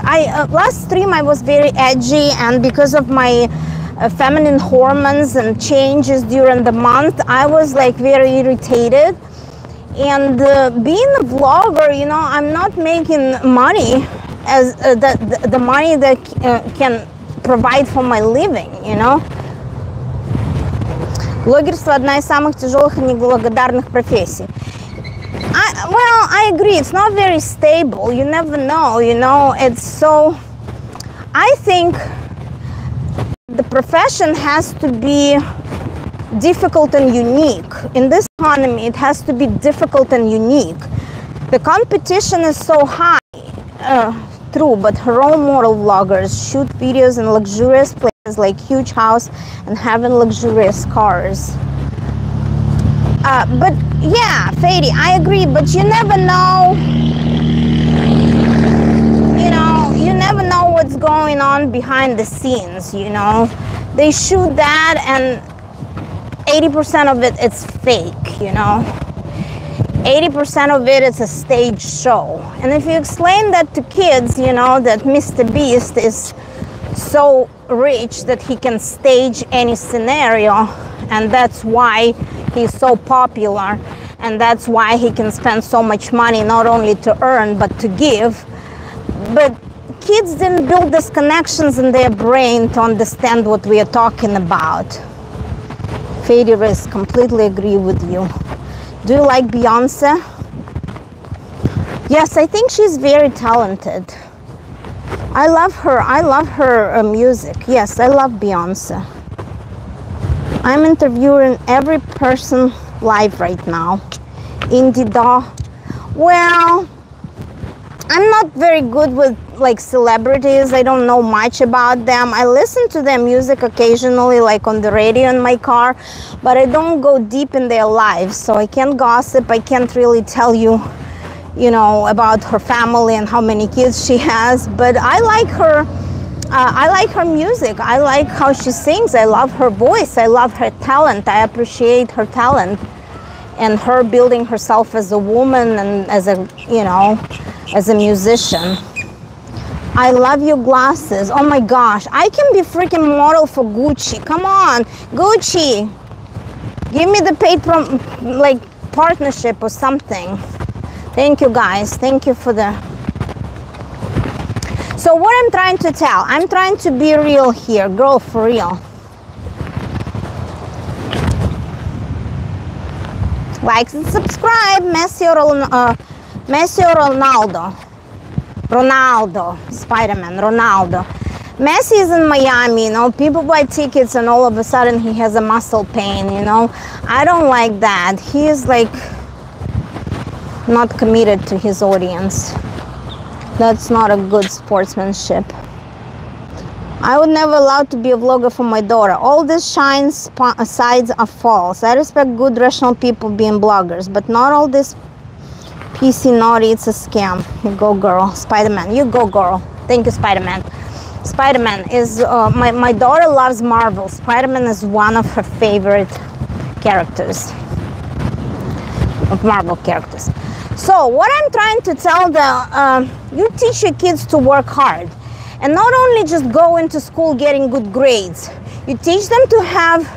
Last stream I was very edgy, and because of my feminine hormones and changes during the month, I was like very irritated. And being a vlogger, you know, I'm not making money as the money that can provide for my living, you know. Блогерство – одна из самых тяжелых и неблагодарных профессий. Well, I agree. It's not very stable. You never know, you know. It's so... I think the profession has to be difficult and unique. In this economy, it has to be difficult and unique. The competition is so high. True, but her role model vloggers shoot videos in luxurious places like huge house and having luxurious cars. But yeah, Fady, I agree, but you never know. You know, you never know what's going on behind the scenes, you know. They shoot that and 80% of it is fake, you know. 80% of it is a stage show. And if you explain that to kids, you know, that Mr. Beast is so rich that he can stage any scenario, and that's why he's so popular, and that's why he can spend so much money not only to earn but to give. But kids didn't build these connections in their brain to understand what we are talking about. Fady Riz, completely agree with you. Do you like Beyonce? Yes, I think she's very talented. I love her music. Yes, I love Beyonce. I'm interviewing every person live right now. Indie Daw. Well, I'm not very good with like celebrities. I don't know much about them. I listen to their music occasionally, like on the radio in my car, but I don't go deep in their lives. So I can't gossip. I can't really tell you, you know, about her family and how many kids she has. But I like her. I like her music. I like how she sings. I love her voice. I love her talent. I appreciate her talent and her building herself as a woman and as a, you know, as a musician. I love your glasses. Oh my gosh, I can be freaking model for Gucci. Come on, Gucci. Give me the paid like partnership or something. Thank you guys. Thank you for the... So what I'm trying to tell, I'm trying to be real here, girl, for real. Like and subscribe, Messi or Ronaldo. Ronaldo, Spider-Man, Ronaldo. Messi is in Miami, you know, people buy tickets and all of a sudden he has a muscle pain, you know. I don't like that. He is like not committed to his audience. That's not a good sportsmanship. I would never allow to be a vlogger for my daughter. All these sides are false. I respect good, rational people being bloggers, but not all this PC naughty. It's a scam. You go, girl. Spider-Man. You go, girl. Thank you, Spider-Man. Spider-Man is... my daughter loves Marvel. Spider-Man is one of her favorite characters. Of Marvel characters. So, what I'm trying to tell you teach your kids to work hard. And not only just go into school getting good grades. You teach them to have...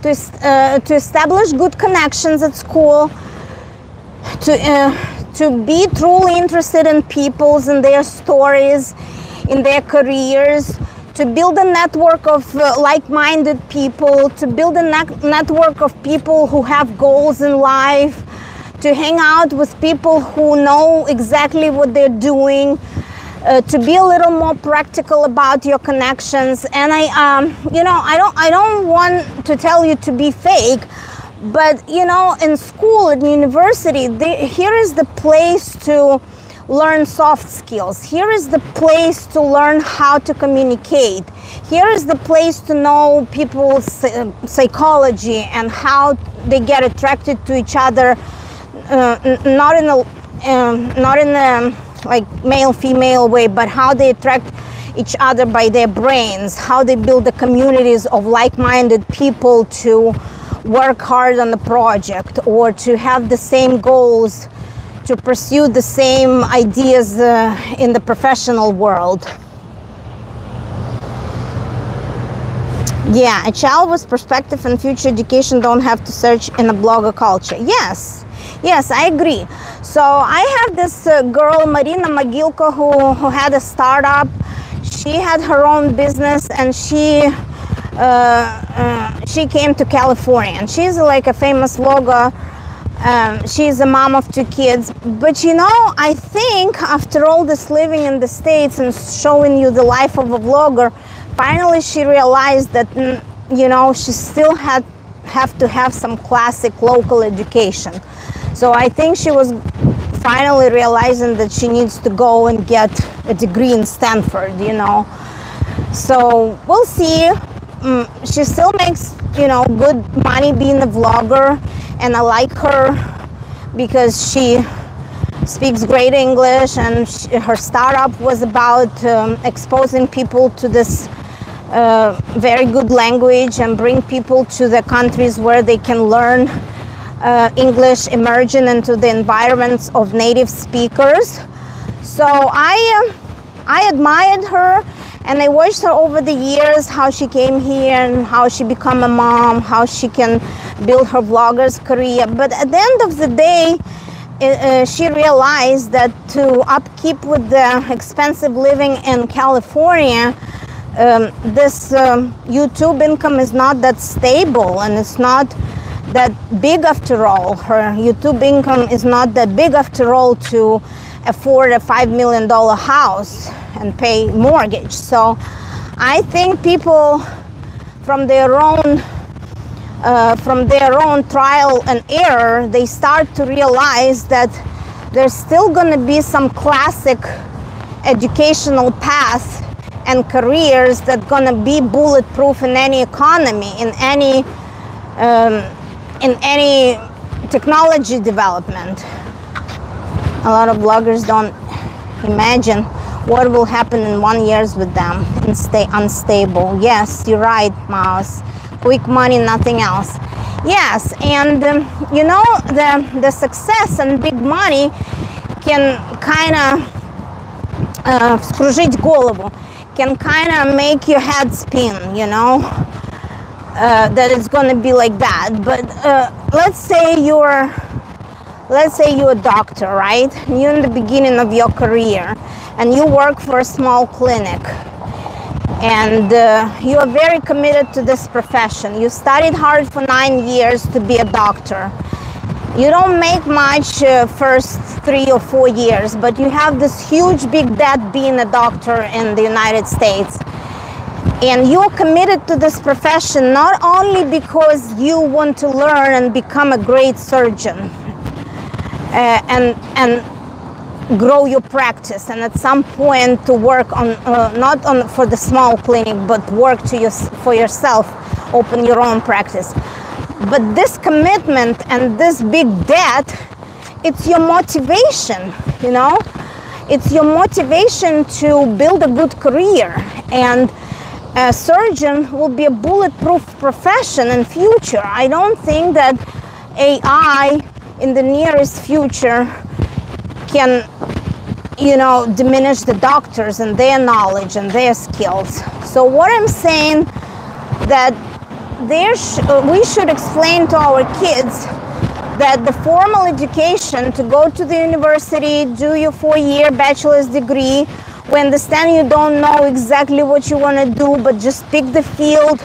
to establish good connections at school. To be truly interested in people's and their stories, in their careers, to build a network of like-minded people, to build a network of people who have goals in life, to hang out with people who know exactly what they're doing, to be a little more practical about your connections. And you know, I don't want to tell you to be fake. But, you know, in school, in university, here is the place to learn soft skills. Here is the place to learn how to communicate. Here is the place to know people's psychology and how they get attracted to each other, not in a like male-female way, but how they attract each other by their brains, how they build the communities of like-minded people to work hard on the project or to have the same goals, to pursue the same ideas in the professional world. Yeah, a child with perspective and future education don't have to search in a blogger culture. Yes, I agree. So I have this girl, Marina Magilko, who had a startup. She had her own business, and she came to California, and she's like a famous vlogger. She's a mom of 2 kids. But you know, I think after all this living in the States and showing you the life of a vlogger, finally she realized that, you know, she still have to have some classic local education. So I think she was finally realizing that she needs to go and get a degree in Stanford, you know. So we'll see. She still makes, you know, good money being a vlogger, and I like her because she speaks great English, and her startup was about exposing people to this very good language and bring people to the countries where they can learn English, emerging into the environments of native speakers. So I admired her, and I watched her over the years, how she came here and how she became a mom, how she can build her vlogger's career. But at the end of the day, she realized that to upkeep with the expensive living in California, this YouTube income is not that stable, and it's not that big after all. Her YouTube income is not that big after all to afford a $5 million house and pay mortgage. So I think people from their own trial and error, they start to realize that there's still going to be some classic educational paths and careers that going to be bulletproof in any economy, in any technology development. A lot of bloggers don't imagine what will happen in 1 year with them and stay unstable. Yes, you're right, Mouse. Quick money, nothing else. Yes, and you know, the success and big money can kind of вскружить голову, can kind of make your head spin, you know, that it's going to be like that. But let's say you're a doctor, right? You're in the beginning of your career, and you work for a small clinic, and you are very committed to this profession. You studied hard for 9 years to be a doctor. You don't make much first 3 or 4 years, but you have this huge big debt being a doctor in the United States. And you're committed to this profession not only because you want to learn and become a great surgeon and grow your practice, and at some point to work on not on for the small clinic, but work for yourself, open your own practice. But this commitment and this big debt, it's your motivation, you know? It's your motivation to build a good career. And a surgeon will be a bulletproof profession in future. I don't think that AI in the nearest future can, you know, diminish the doctors and their knowledge and their skills. So what I'm saying, that we should explain to our kids that the formal education to go to the university, do your 4-year bachelor's degree, we understand you don't know exactly what you want to do, but just pick the field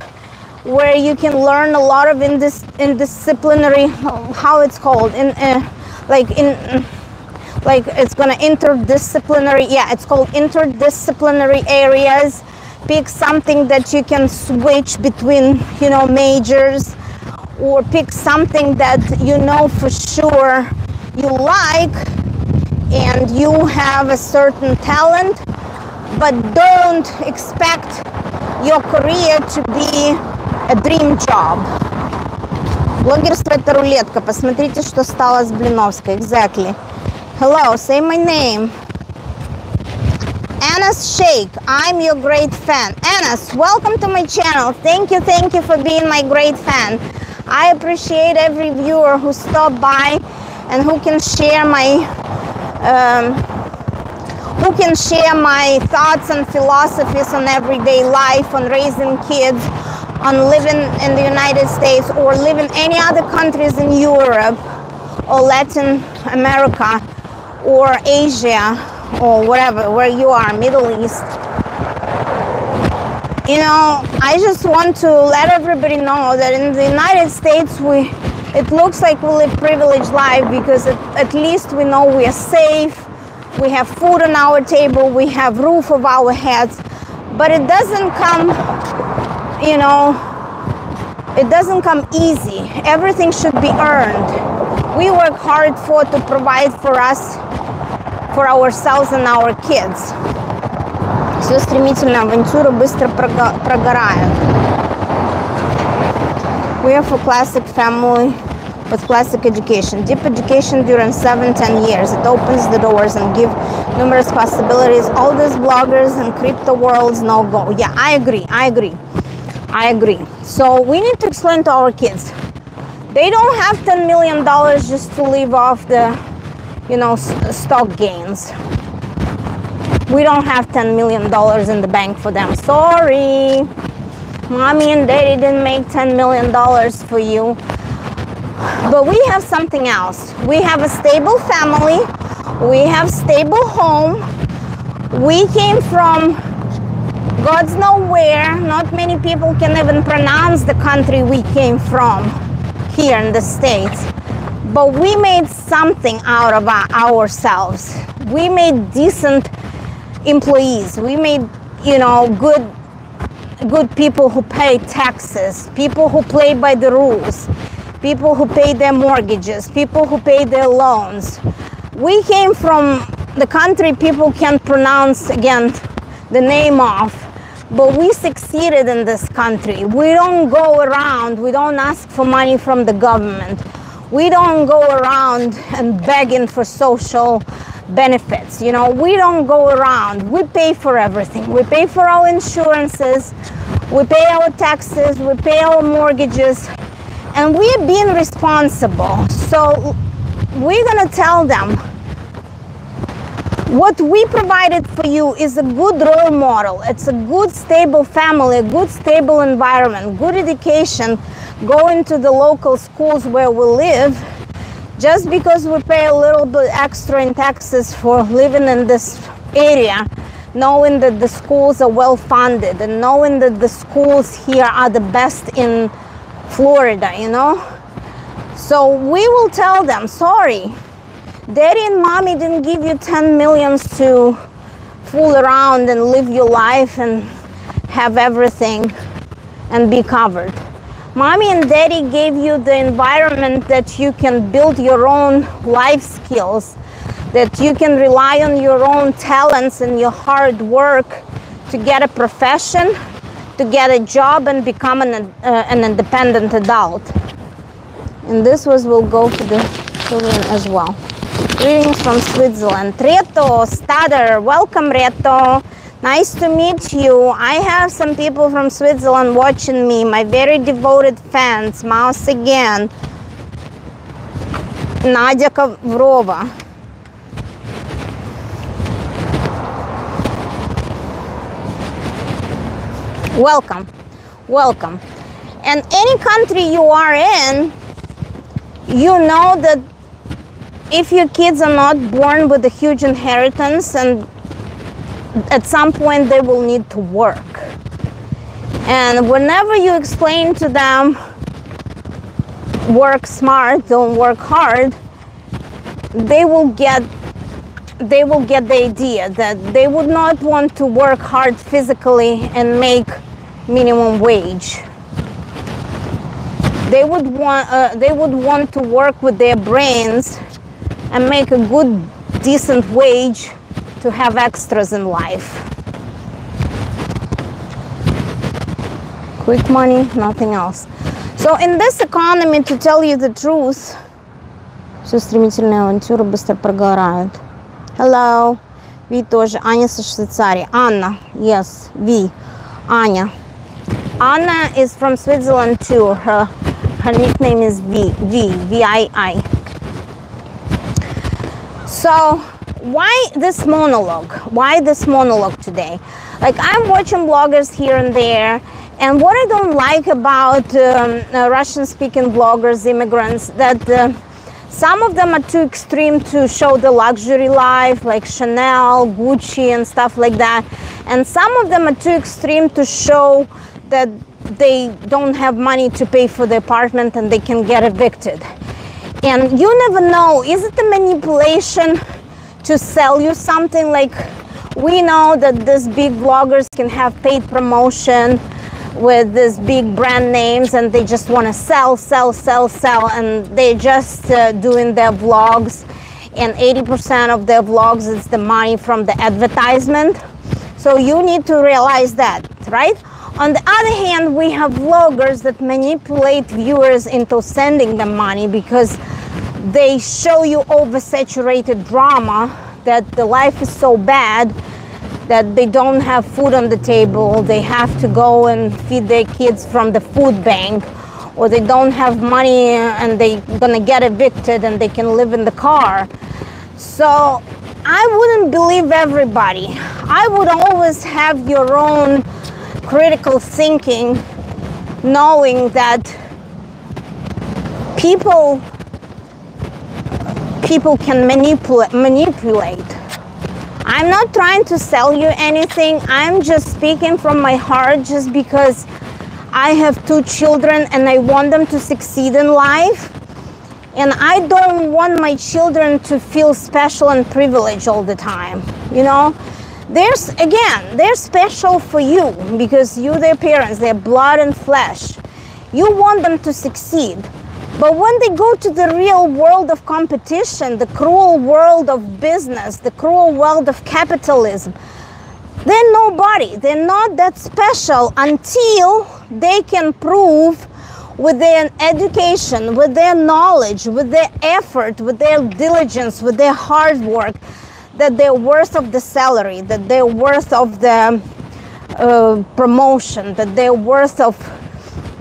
where you can learn a lot of interdisciplinary, how it's called, like it's gonna interdisciplinary, yeah, it's called interdisciplinary areas. Pick something that you can switch between, you know, majors, or pick something that you know for sure you like and you have a certain talent, but don't expect your career to be a dream job. Блогерство — это рулетка. Посмотрите, что стало с Блиновской. Exactly. Hello, say my name. Anas Sheikh, I'm your great fan. Anas, welcome to my channel. Thank you for being my great fan. I appreciate every viewer who stopped by and who can share my thoughts and philosophies on everyday life, on raising kids, on living in the United States or live in any other countries in Europe or Latin America or Asia or whatever, where you are, Middle East. You know, I just want to let everybody know that in the United States, it looks like we live privileged life because at least we know we are safe, we have food on our table, we have roof over our heads, but it doesn't come, you know, it doesn't come easy. Everything should be earned. We work hard to provide for us, for ourselves and our kids. Все стремительно, авантюра быстро прогорает. We are for classic family with classic education. Deep education during 7-10 years. It opens the doors and gives numerous possibilities. All these bloggers and crypto worlds no go. Yeah, I agree. So we need to explain to our kids. They don't have $10 million just to live off the, you know, stock gains. We don't have $10 million in the bank for them. Sorry. Mommy and daddy didn't make $10 million for you. But we have something else. We have a stable family. We have stable home. We came from God's nowhere. Not many people can even pronounce the country we came from here in the States. But we made something out of ourselves. We made decent employees. We made, you know, good people who pay taxes, people who play by the rules, people who pay their mortgages, people who pay their loans. We came from the country people can't pronounce again the name of, but we succeeded in this country. We don't go around, we don't ask for money from the government. We don't go around and begging for social benefits. You know, we don't go around. We pay for everything. We pay for our insurances, we pay our taxes, we pay our mortgages, and we're being responsible. So we're gonna tell them what we provided for you is a good role model. It's a good stable family, a good stable environment, good education, going to the local schools where we live. Just because we pay a little bit extra in taxes for living in this area, knowing that the schools are well funded and knowing that the schools here are the best in Florida, you know? So we will tell them, sorry, daddy and mommy didn't give you 10 millions to fool around and live your life and have everything and be covered. Mommy and daddy gave you the environment that you can build your own life skills, that you can rely on your own talents and your hard work to get a profession, to get a job and become an independent adult. And this will go to the children as well. Greetings from Switzerland. Reto Stader, welcome Reto. Nice to meet you. I have some people from Switzerland watching me, my very devoted fans. Mouse again. Nadia Kavrova. Welcome, welcome. And any country you are in, you know that if your kids are not born with a huge inheritance, and at some point they will need to work. And whenever you explain to them, work smart, don't work hard, they will get the idea that they would not want to work hard physically and make minimum wage. They would want to work with their brains and make a good, decent wage to have extras in life. Quick money, nothing else. So in this economy, to tell you the truth, все стремительная авантюра быстро прогорает. Hello, Ви тоже. Аня со Швейцарии. Anna, yes, Vi. Anya. Anna is from Switzerland too. Her nickname is V-I-I. So why this monologue? Why this monologue today? Like, I'm watching bloggers here and there, And what I don't like about Russian-speaking bloggers, immigrants, that some of them are too extreme to show the luxury life, like Chanel, Gucci, and stuff like that. And some of them are too extreme to show that they don't have money to pay for the apartment and they can get evicted. And you never know, is it a manipulation to sell you something? Like, we know that these big bloggers can have paid promotion with these big brand names, and they just want to sell, and they're just doing their vlogs, and 80% of their vlogs is the money from the advertisement. So you need to realize that, right? On the other hand, we have vloggers that manipulate viewers into sending them money because they show you oversaturated drama, that the life is so bad that they don't have food on the table, they have to go and feed their kids from the food bank, or they don't have money and they're gonna get evicted and they can live in the car. So I wouldn't believe everybody. I would always have your own critical thinking, knowing that people can manipulate. I'm not trying to sell you anything. I'm just speaking from my heart, just because I have 2 children and I want them to succeed in life. And I don't want my children to feel special and privileged all the time. You know, they're special for you because you're their parents, they're blood and flesh. You want them to succeed. But when they go to the real world of competition, the cruel world of business, the cruel world of capitalism, they're nobody. They're not that special until they can prove with their education, with their knowledge, with their effort, with their diligence, with their hard work, that they're worth of the salary, that they're worth of the promotion, that they're worth of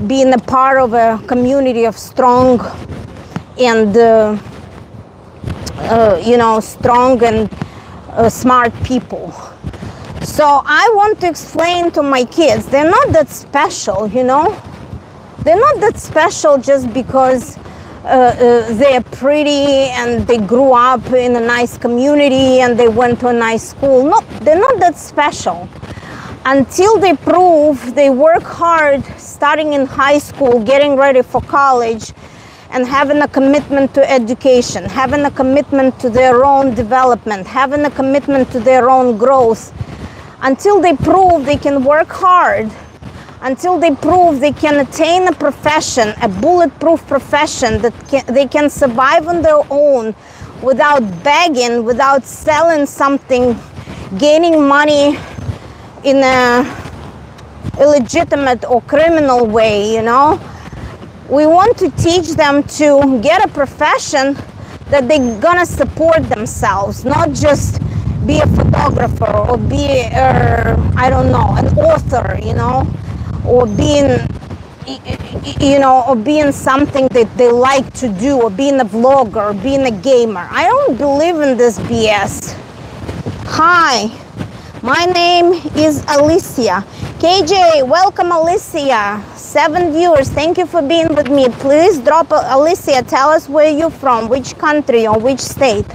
being a part of a community of strong and strong and smart people. So I want to explain to my kids, they're not that special, you know. They're not that special just because they're pretty and they grew up in a nice community and they went to a nice school. No, they're not that special until they prove they work hard starting in high school, getting ready for college, and having a commitment to education, having a commitment to their own development, having a commitment to their own growth. Until they prove they can work hard, until they prove they can attain a profession, a bulletproof profession that they can survive on their own without begging, without selling something, gaining money in a illegitimate or criminal way, you know. We want to teach them to get a profession that they're gonna support themselves, not just be a photographer or be I don't know, an author, you know, or being something that they like to do, or being a vlogger, or being a gamer. I don't believe in this BS. Hi, my name is Alicia. KJ, welcome Alicia. 7 viewers, thank you for being with me. Please drop Alicia, tell us where you're from, which country or which state.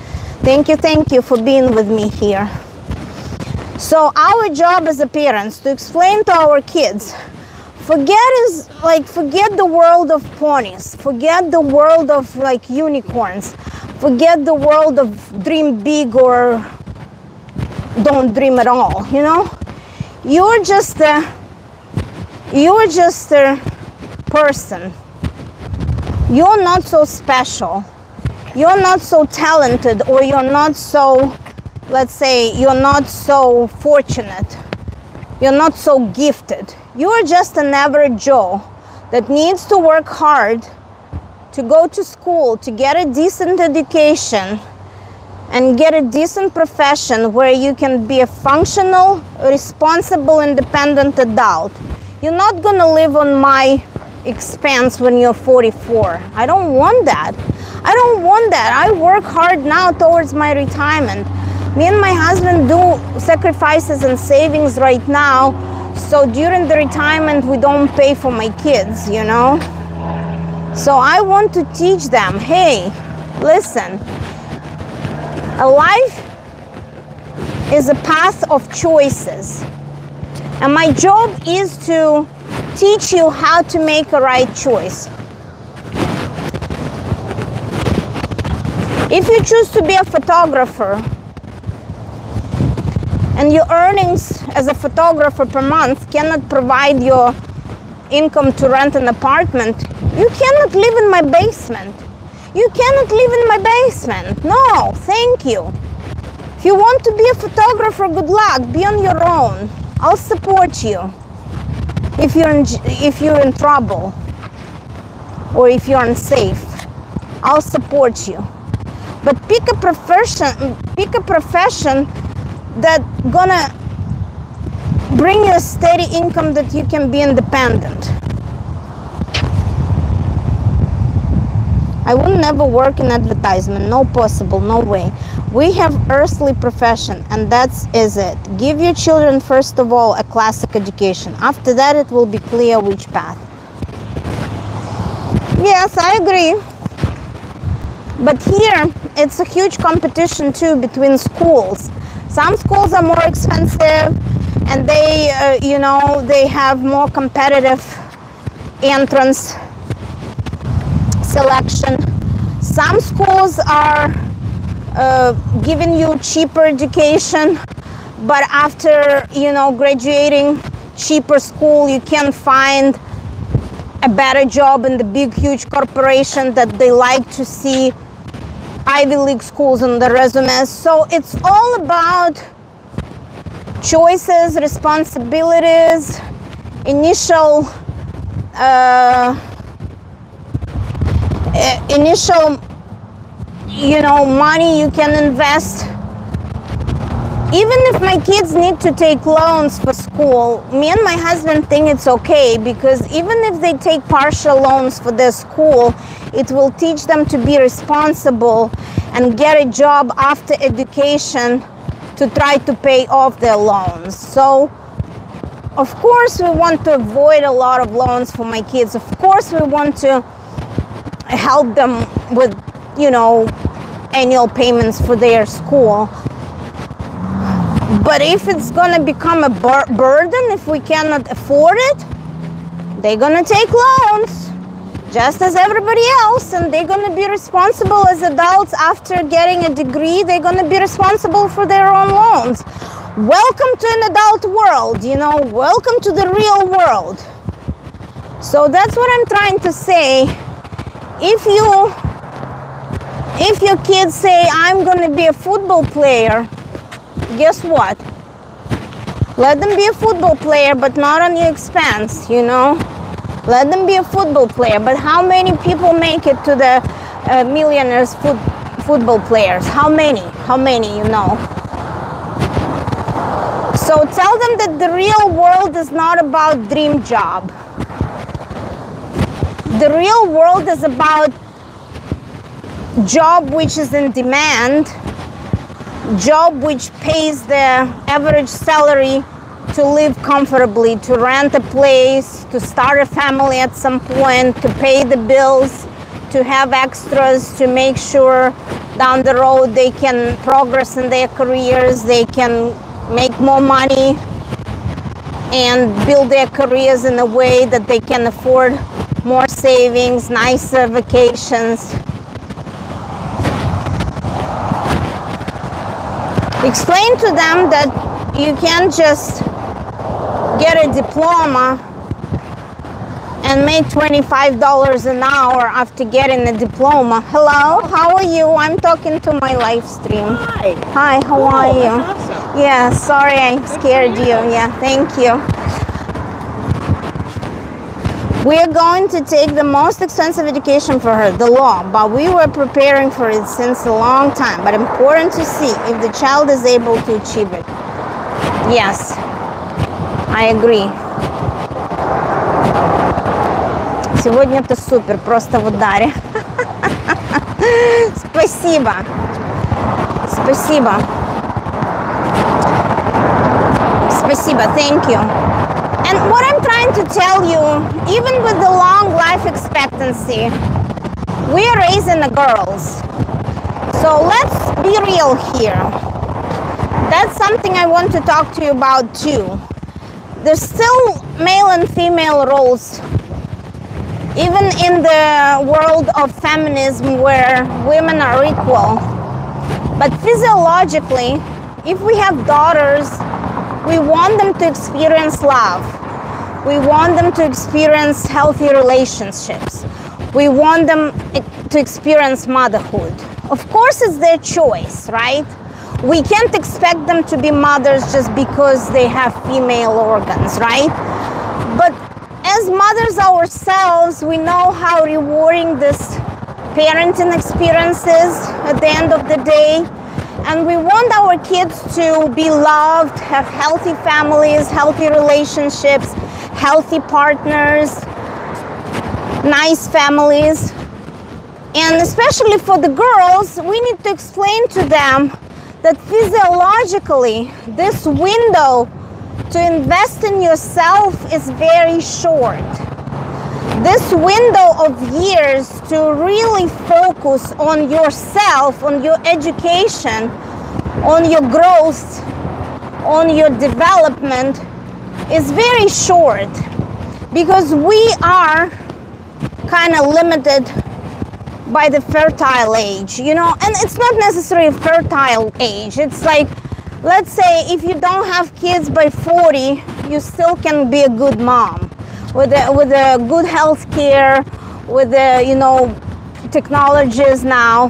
Thank you for being with me here. So our job as a parents to explain to our kids, forget the world of ponies, forget the world of like unicorns, forget the world of dream big or don't dream at all, you know. You're just a person. You're not so special. You're not so talented, or you're not so, let's say, you're not so fortunate. You're not so gifted. You're just an average Joe that needs to work hard to go to school, to get a decent education, and get a decent profession where you can be a functional, responsible, independent adult. You're not gonna live on my expense when you're 44. I don't want that. I don't want that. I work hard now towards my retirement. Me and my husband do sacrifices and savings right now So during the retirement, we don't pay for my kids, you know? So I want to teach them, hey, listen, a life is a path of choices. And my job is to teach you how to make a right choice. If you choose to be a photographer and your earnings as a photographer per month cannot provide your income to rent an apartment, you cannot live in my basement. You cannot live in my basement. No, thank you. If you want to be a photographer, good luck. Be on your own. I'll support you if you're in trouble or if you're unsafe. I'll support you. But pick a profession that gonna bring you a steady income that you can be independent. I will never work in advertisement. No possible, no way. We have earthly profession, and is it. Give your children, first of all, a classic education. After that, it will be clear which path. Yes, I agree. But here, it's a huge competition too between schools. Some schools are more expensive, and they have more competitive entrance selection. Some schools are giving you cheaper education, but after graduating cheaper school, you can find a better job in the big huge corporation that they like to see Ivy League schools on the resumes. So it's all about choices, responsibilities, initial money you can invest. Even if my kids need to take loans for school, me and my husband think it's okay, because even if they take partial loans for their school, it will teach them to be responsible and get a job after education to try to pay off their loans. So of course we want to avoid a lot of loans for my kids. Of course we want to help them with annual payments for their school. But if it's gonna become a burden, if we cannot afford it, they're gonna take loans just as everybody else, and they're gonna be responsible as adults. After getting a degree, they're gonna be responsible for their own loans. Welcome to an adult world, welcome to the real world. So that's what I'm trying to say. If your kids say, I'm gonna be a football player, guess what? Let them be a football player, but not on your expense, Let them be a football player. But how many people make it to the millionaires football players? How many, So tell them that the real world is not about dream job. The real world is about job which is in demand, job which pays the average salary to live comfortably, to rent a place, to start a family at some point, to pay the bills, to have extras, to make sure down the road they can progress in their careers, they can make more money and build their careers in a way that they can afford more savings, nicer vacations. Explain to them that you can't just get a diploma and make $25 an hour after getting a diploma. Hello, how are you? I'm talking to my live stream. Hi. Hi, how are you? Awesome. Yeah, sorry I scared you. Yeah, thank you. We are going to take the most expensive education for her, the law, but we were preparing for it since a long time. But important to see if the child is able to achieve it. Yes, I agree. Сегодня ты супер, просто в ударе. Спасибо. Спасибо. Спасибо, thank you. And what I'm trying to tell you, even with the long life expectancy, we are raising the girls. So let's be real here. That's something I want to talk to you about too. There's still male and female roles, even in the world of feminism where women are equal. But physiologically, if we have daughters, we want them to experience love. We want them to experience healthy relationships. We want them to experience motherhood. Of course, it's their choice, right? We can't expect them to be mothers just because they have female organs, right? But as mothers ourselves, we know how rewarding this parenting experience is at the end of the day. And we want our kids to be loved, have healthy families, healthy relationships, healthy partners, nice families. And especially for the girls, we need to explain to them that physiologically, this window to invest in yourself is very short. This window of years to really focus on yourself, on your education, on your growth, on your development is very short, because we are kind of limited by the fertile age, you know. And it's not necessarily a fertile age. It's like, let's say if you don't have kids by 40, you still can be a good mom with a good health care, with the, you know, technologies now,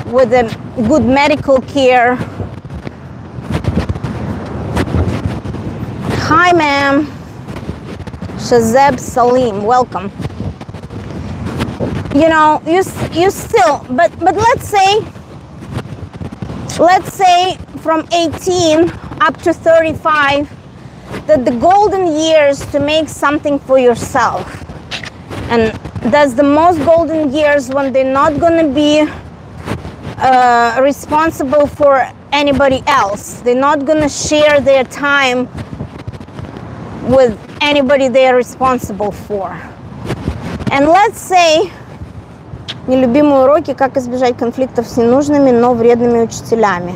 with a good medical care. Hi, ma'am. Shazeb Salim, welcome. You know, you still, but let's say from 18 up to 35, that the golden years to make something for yourself. And that's the most golden years when they're not going to be responsible for anybody else. They're not going to share their time with anybody they are responsible for. And let's say, нелюбимые уроки, как избежать конфликтов с ненужными, но вредными учителями.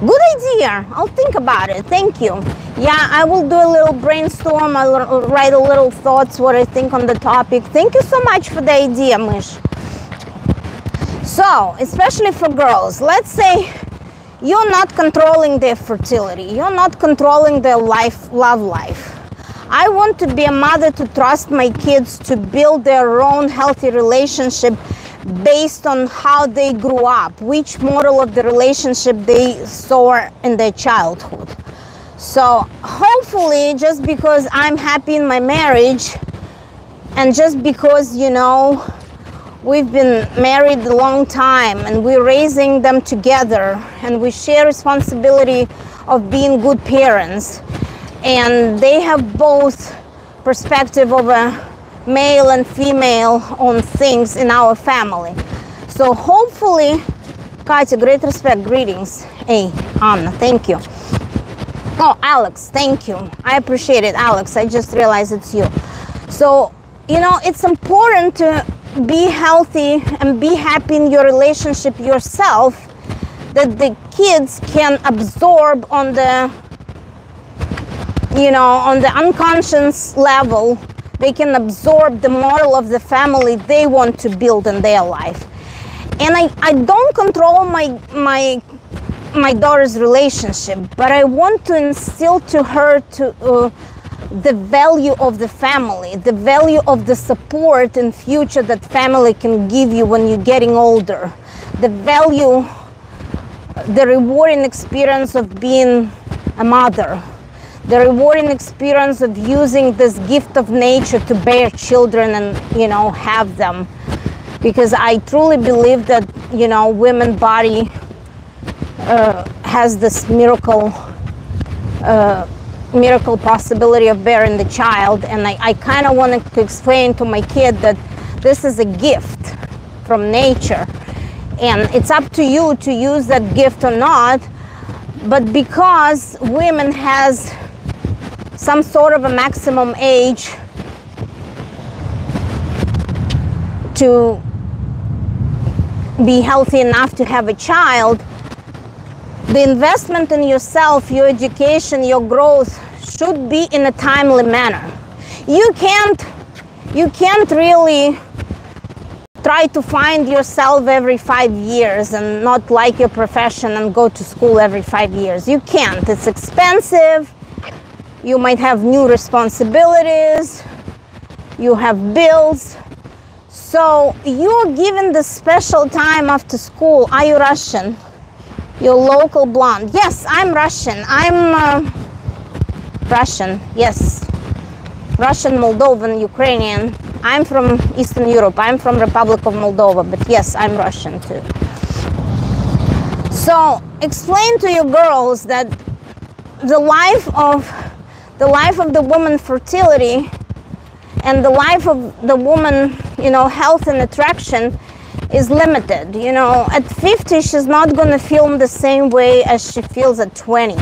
Good idea. I'll think about it. Thank you. Yeah, I will do a little brainstorm. I'll write a little thoughts, what I think on the topic. Thank you so much for the idea, Mish. So, especially for girls, let's say you're not controlling their fertility. You're not controlling their love life. I want to be a mother to trust my kids to build their own healthy relationship based on how they grew up, which model of the relationship they saw in their childhood. So hopefully, just because I'm happy in my marriage, and just because, you know, we've been married a long time and we're raising them together and we share responsibility of being good parents, and they have both perspective of a male and female on things in our family. So hopefully, Katya, great respect, greetings. Hey, Anna, thank you. Oh, Alex, thank you. I appreciate it, Alex. I just realized it's you. So, you know, it's important to be healthy and be happy in your relationship yourself, that the kids can absorb on the, you know, on the unconscious level. They can absorb the model of the family they want to build in their life. And I don't control my daughter's relationship, but I want to instill to her the value of the family, the value of the support in future that family can give you when you're getting older, the value, the rewarding experience of being a mother, the rewarding experience of using this gift of nature to bear children and, you know, have them. Because I truly believe that, you know, women's body has this miracle possibility of bearing the child. And I kind of wanted to explain to my kid that this is a gift from nature. And it's up to you to use that gift or not. But because women has some sort of a maximum age to be healthy enough to have a child, the investment in yourself, your education, your growth should be in a timely manner. You can't really try to find yourself every 5 years and not like your profession and go to school every 5 years. You can't. It's expensive. You might have new responsibilities. You have bills. So you're given the special time after school. Are you Russian? You're local blonde. Yes, I'm Russian. I'm Russian, yes. Russian, Moldovan, Ukrainian. I'm from Eastern Europe. I'm from Republic of Moldova, but yes, I'm Russian too. So explain to your girls that the life of the woman fertility and the life of the woman, health and attraction is limited. At 50, she's not going to feel the same way as she feels at 20.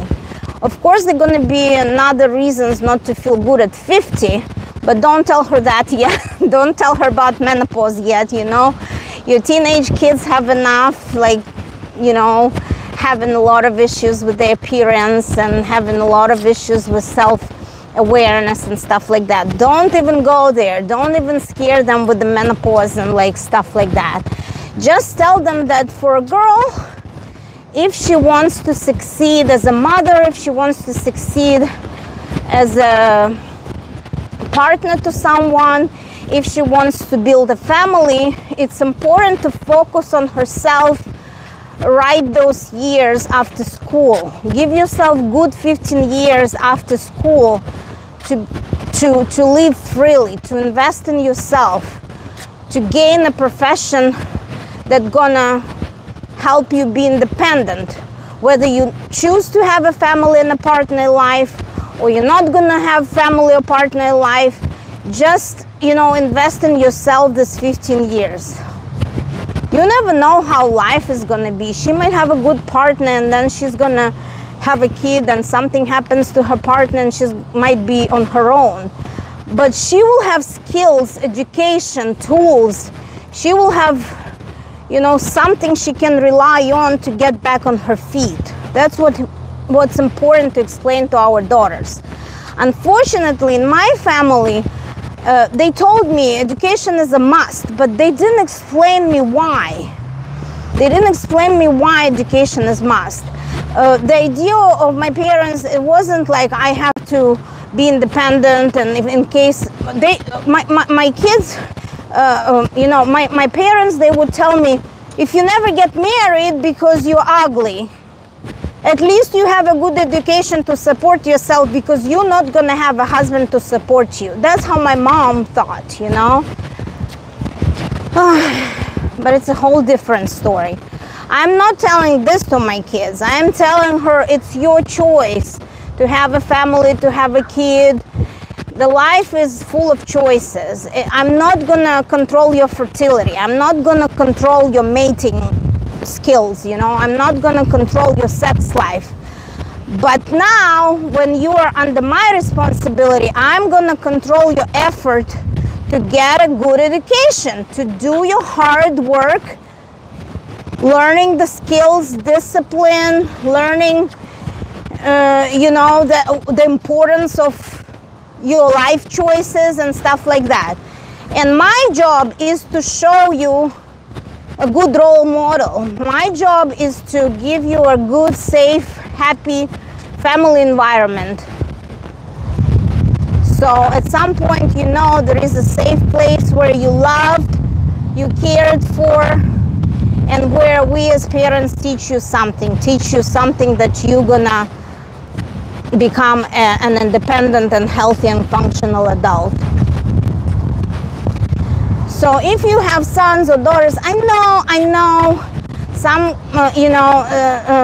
Of course, there are going to be another reasons not to feel good at 50, but don't tell her that yet. Don't tell her about menopause yet, Your teenage kids have enough, having a lot of issues with their appearance and having a lot of issues with self-awareness and stuff like that. Don't even go there. Don't even scare them with the menopause and stuff like that. Just tell them that for a girl, if she wants to succeed as a mother, if she wants to succeed as a partner to someone, if she wants to build a family, it's important to focus on herself right those years after school. Give yourself good 15 years after school to live freely, to invest in yourself, to gain a profession that's gonna help you be independent. Whether you choose to have a family and a partner in life, or you're not gonna have family or partner in life, just invest in yourself this 15 years. You never know how life is gonna be. She might have a good partner and then she's gonna have a kid and something happens to her partner and she might be on her own. But she will have skills, education, tools. She will have something she can rely on to get back on her feet. That's what's important to explain to our daughters. Unfortunately, in my family, they told me education is a must, but they didn't explain me why. They didn't explain me why education is must. The idea of my parents, it wasn't like I have to be independent, and if in case my kids, my parents, they would tell me, if you never get married because you're ugly, at least you have a good education to support yourself, because you're not going to have a husband to support you. That's how my mom thought, But it's a whole different story. I'm not telling this to my kids. I'm telling her it's your choice to have a family, to have a kid. The life is full of choices. I'm not going to control your fertility. I'm not going to control your mating skills, I'm not going to control your sex life. But now, when you are under my responsibility, I'm going to control your effort to get a good education, to do your hard work, learning the skills, discipline, learning, the importance of your life choices and stuff like that. And my job is to show you a good role model. My job is to give you a good, safe, happy family environment. So at some point, there is a safe place where you loved, you cared for, and where we as parents teach you something that you're gonna become an independent and healthy and functional adult. So if you have sons or daughters, I know some,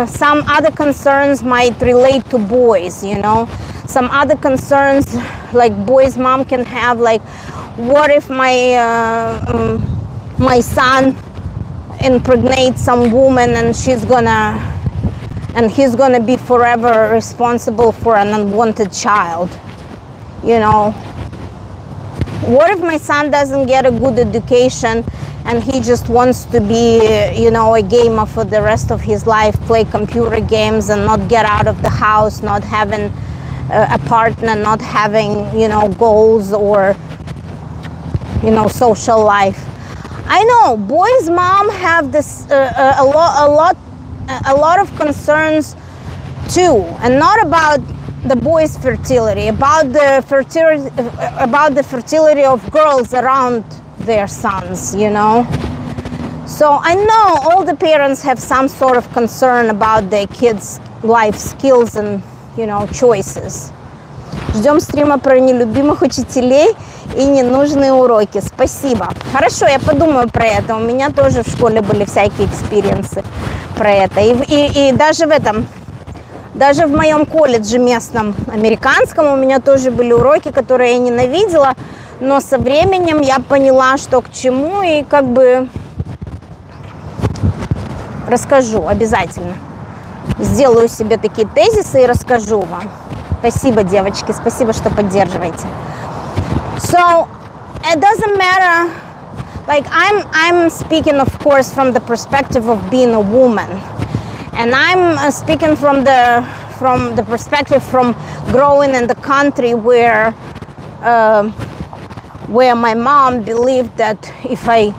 some other concerns might relate to boys, Some other concerns like boys' mom can have, like, what if my son impregnates some woman and he's gonna be forever responsible for an unwanted child? you know, what if my son doesn't get a good education and he just wants to be, you know, a gamer for the rest of his life, play computer games and not get out of the house, not having a partner, not having, you know, goals or, you know, social life. I know boys' mom have this a lot of concerns too, and not about the boys' fertility, about the fertility of girls around their sons, you know. So I know all the parents have some sort of concern about their kids' life skills and, you know, choices. Ждем стрима про нелюбимых учителей и ненужные уроки. Спасибо. Хорошо, я подумаю про это. У меня тоже в школе были всякие экспириенсы про это. И даже в этом, даже в моем колледже местном американском у меня тоже были уроки, которые я ненавидела, но со временем я поняла, что к чему, и как бы расскажу обязательно. Сделаю себе такие тезисы и расскажу вам. Спасибо, девочки, спасибо, что поддерживаете. So, it doesn't matter, like I'm speaking, of course, from the perspective of being a woman. And I'm speaking from the perspective from growing in the country where my mom believed that if I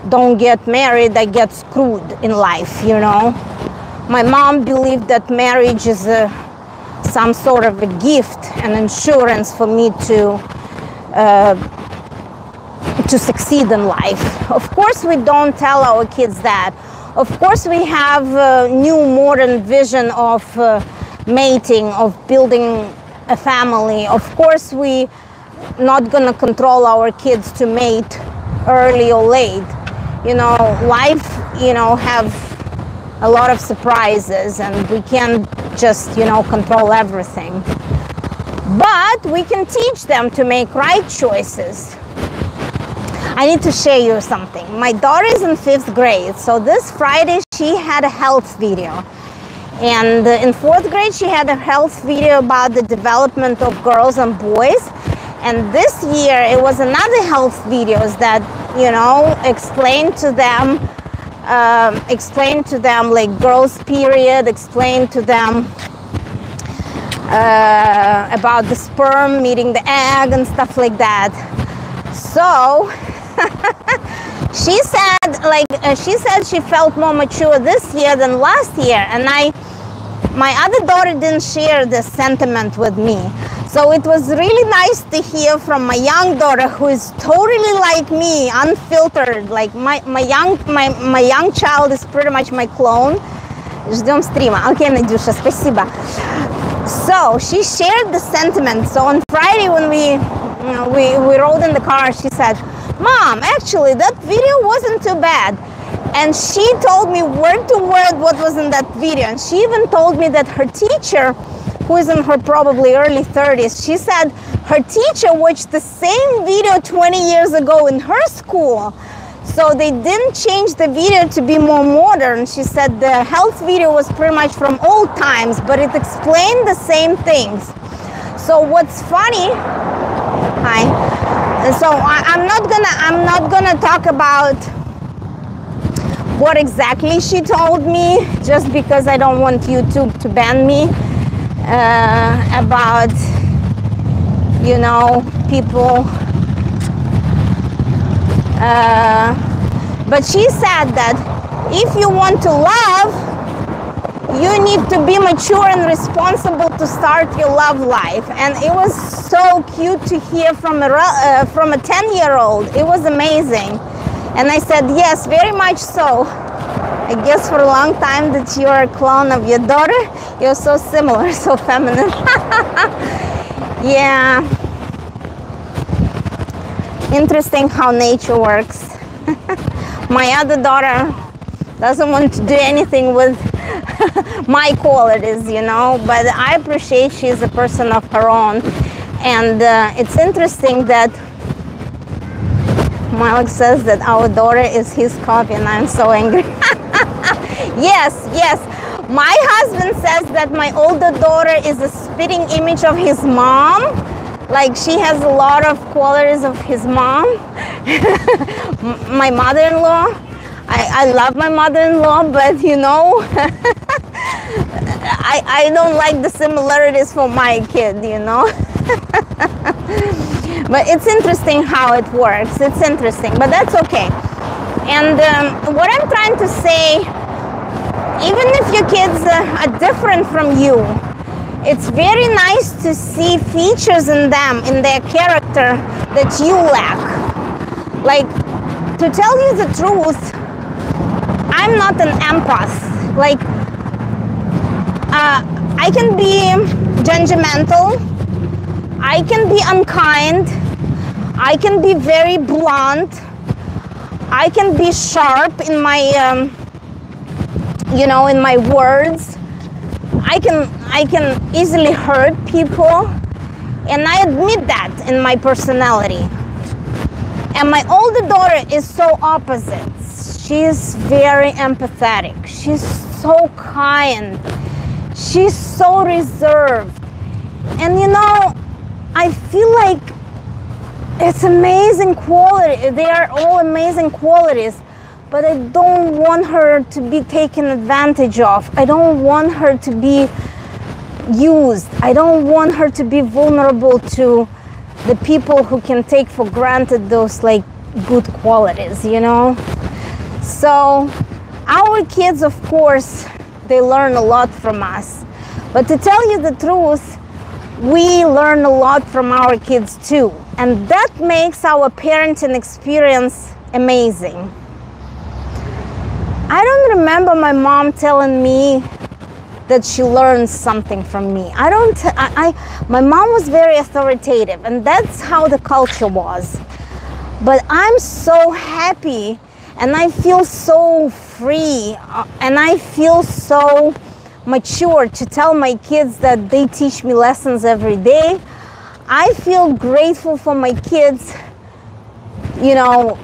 don't get married, I get screwed in life, you know. My mom believed that marriage is some sort of a gift and insurance for me to succeed in life. Of course, we don't tell our kids that. Of course, we have a new modern vision of mating, of building a family. Of course, we not gonna control our kids to mate early or late. You know, life, you know, have a lot of surprises and we can't just, you know, control everything. But we can teach them to make right choices. I need to share you something. My daughter is in 5th grade, so this Friday she had a health video. And in 4th grade she had a health video about the development of girls and boys. And this year it was another health videos that, you know, explained to them like girls' period, explained to them about the sperm meeting the egg and stuff like that. So she said she felt more mature this year than last year, and my other daughter didn't share this sentiment with me. So it was really nice to hear from my young daughter, who is totally like me, unfiltered. Like my young child is pretty much my clone. Ждем стрима. Okay, Надюша, спасибо. So she shared the sentiment. So on Friday when we rode in the car, she said, "Mom, actually that video wasn't too bad." And she told me word to word what was in that video. And she even told me that her teacher, who is in her probably early 30s, she said her teacher watched the same video 20 years ago in her school. So they didn't change the video to be more modern. She said the health video was pretty much from old times, but it explained the same things. So what's funny, hi. So I'm not gonna talk about what exactly she told me, just because I don't want YouTube to ban me about, you know, people. But she said that if you want to love, you need to be mature and responsible to start your love life. And it was so cute to hear from a 10-year-old. It was amazing. And I said, yes, very much so. I guess for a long time that you are a clone of your daughter. You're so similar, so feminine. Yeah. Interesting how nature works. My other daughter doesn't want to do anything with my qualities, you know, but I appreciate she's a person of her own. And it's interesting that Malik says that our daughter is his copy, and I'm so angry. Yes, yes. My husband says that my older daughter is a spitting image of his mom. Like, she has a lot of qualities of his mom. My mother-in-law. I love my mother-in-law, but you know, I don't like the similarities for my kid, you know. But it's interesting how it works. It's interesting, but that's okay. And what I'm trying to say, even if your kids are different from you, it's very nice to see features in them, in their character, that you lack. Like, to tell you the truth, I'm not an empath. Like, I can be judgmental, I can be unkind, I can be very blunt, I can be sharp in my, you know, in my words. I can easily hurt people, and I admit that in my personality. And my older daughter is so opposite. She's very empathetic. She's so kind. She's so reserved. And you know, I feel like it's amazing quality. They are all amazing qualities. But I don't want her to be taken advantage of. I don't want her to be used. I don't want her to be vulnerable to the people who can take for granted those like good qualities, you know? So our kids, of course, they learn a lot from us. But to tell you the truth, we learn a lot from our kids too. And that makes our parenting experience amazing. I don't remember my mom telling me that she learned something from me. My mom was very authoritative, and that's how the culture was. But I'm so happy, and I feel so free, and I feel so mature to tell my kids that they teach me lessons every day. I feel grateful for my kids, you know,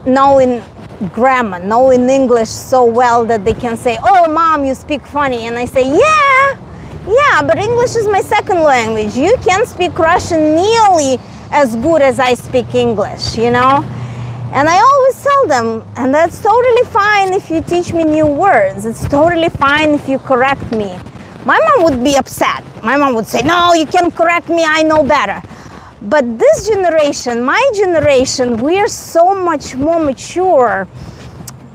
knowing grammar, knowing English so well that they can say, "Oh, mom, you speak funny." And I say, yeah, but English is my second language. You can't speak Russian nearly as good as I speak English, you know? And I always tell them, and that's totally fine if you teach me new words. It's totally fine if you correct me. My mom would be upset. My mom would say, "No, you can't correct me, I know better." But this generation, my generation, we are so much more mature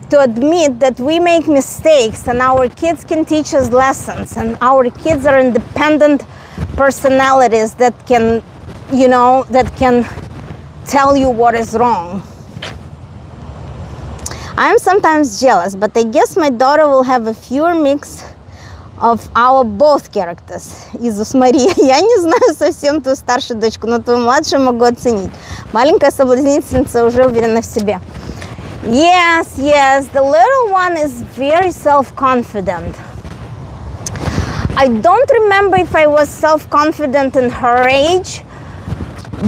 to admit that we make mistakes, and our kids can teach us lessons, and our kids are independent personalities that can, you know, that can tell you what is wrong. I'm sometimes jealous, but I guess my daughter will have a fewer mix of our both characters. Иисус Мария. Я не знаю совсем ту старшую дочку, но твою младшую могу оценить. Маленькая соблазнительница уже уверена в себе. Yes, the little one is very self-confident. I don't remember if I was self-confident in her age,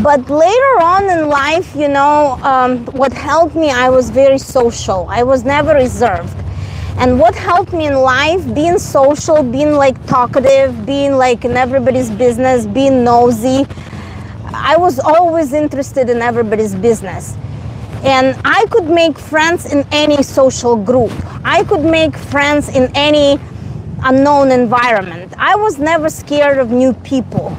but later on in life, you know, what helped me, I was very social. I was never reserved. And what helped me in life, being social, being like talkative, being like in everybody's business, being nosy, I was always interested in everybody's business. And I could make friends in any social group. I could make friends in any unknown environment. I was never scared of new people.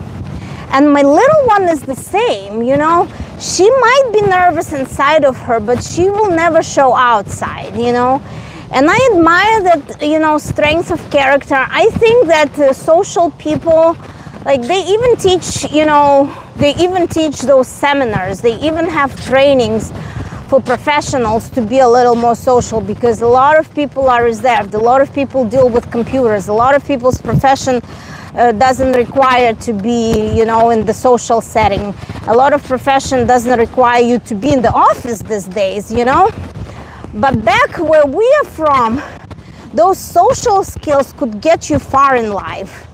And my little one is the same, you know. She might be nervous inside of her, but she will never show outside, you know. And I admire that, you know, strength of character. I think that social people, like, they even teach, you know, they even teach those seminars. They even have trainings for professionals to be a little more social, because a lot of people are reserved. A lot of people deal with computers. A lot of people's profession doesn't require to be, you know, in the social setting. A lot of profession doesn't require you to be in the office these days, you know. But back where we are from, those social skills could get you far in life.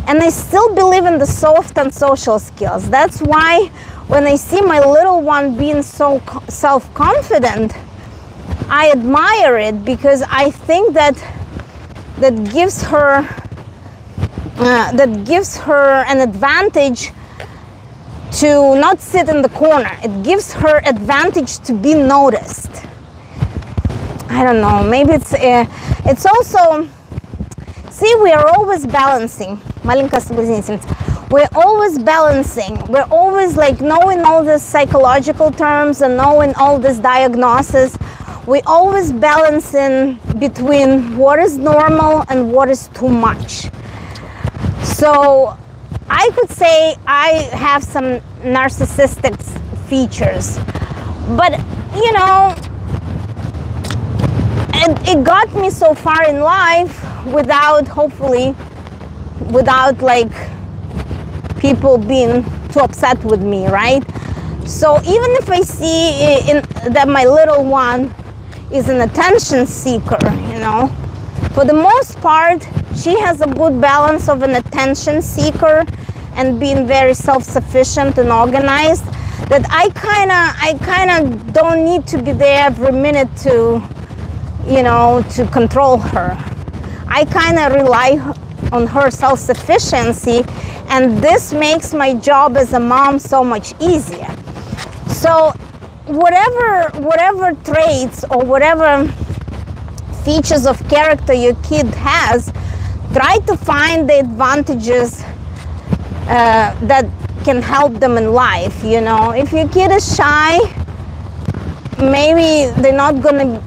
And I still believe in the soft and social skills. That's why when I see my little one being so self-confident, I admire it, because I think that gives her an advantage to not sit in the corner. It gives her advantage to be noticed. I don't know, maybe it's also, see, we are always balancing. We're always balancing. We're always like knowing all the psychological terms and knowing all this diagnosis. We always balancing between what is normal and what is too much. So I could say I have some narcissistic features, but you know, it got me so far in life without, hopefully, without like people being too upset with me, right? So even if I see that my little one is an attention seeker, you know, for the most part, she has a good balance of an attention seeker and being very self-sufficient and organized, that I kind of don't need to be there every minute to, you know, to control her. I kind of rely on her self-sufficiency, and this makes my job as a mom so much easier. So whatever traits or whatever features of character your kid has, try to find the advantages that can help them in life. You know, if your kid is shy, maybe they're not gonna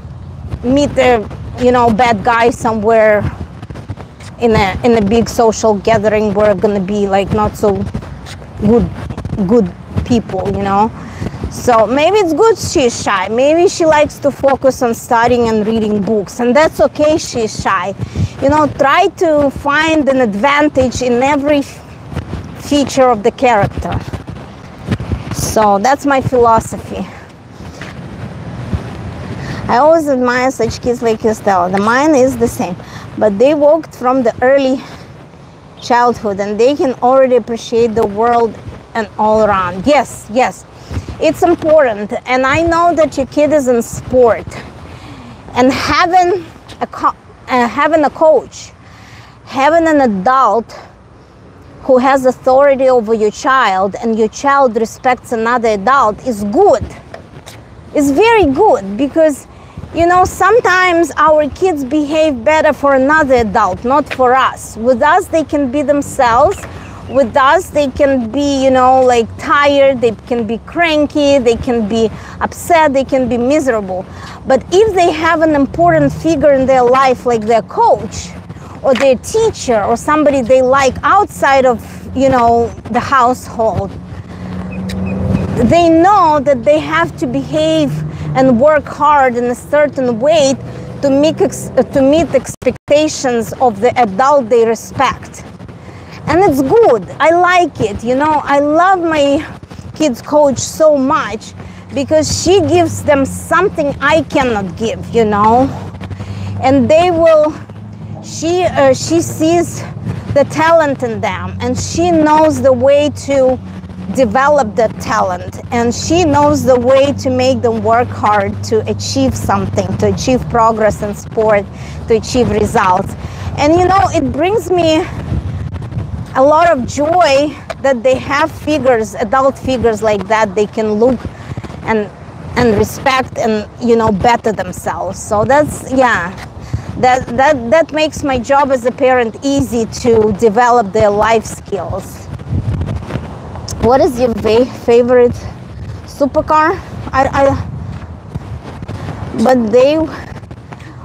meet a, you know, bad guy somewhere in a big social gathering where gonna be like not so good people, you know. So maybe it's good she's shy. Maybe she likes to focus on studying and reading books, and that's okay, she's shy. You know, try to find an advantage in every feature of the character. So that's my philosophy. I always admire such kids like Estella. The mine is the same, but they walked from the early childhood and they can already appreciate the world and all around. Yes, yes, it's important. And I know that your kid is in sport, and having a coach, having an adult who has authority over your child and your child respects another adult is good. It's very good, because you know, sometimes our kids behave better for another adult, not for us. With us, they can be themselves. With us, they can be, you know, like tired, they can be cranky, they can be upset, they can be miserable. But if they have an important figure in their life, like their coach or their teacher or somebody they like outside of, you know, the household, they know that they have to behave and work hard in a certain way to meet expectations of the adult they respect. And it's good. I like it. You know, I love my kids' coach so much because she gives them something I cannot give, you know. And they will, she sees the talent in them, and she knows the way to develop that talent, and she knows the way to make them work hard to achieve something, to achieve progress in sport, to achieve results. And you know, it brings me a lot of joy that they have figures, adult figures like that they can look and respect and, you know, better themselves. So that's, yeah, that makes my job as a parent easy to develop their life skills. What is your favorite supercar?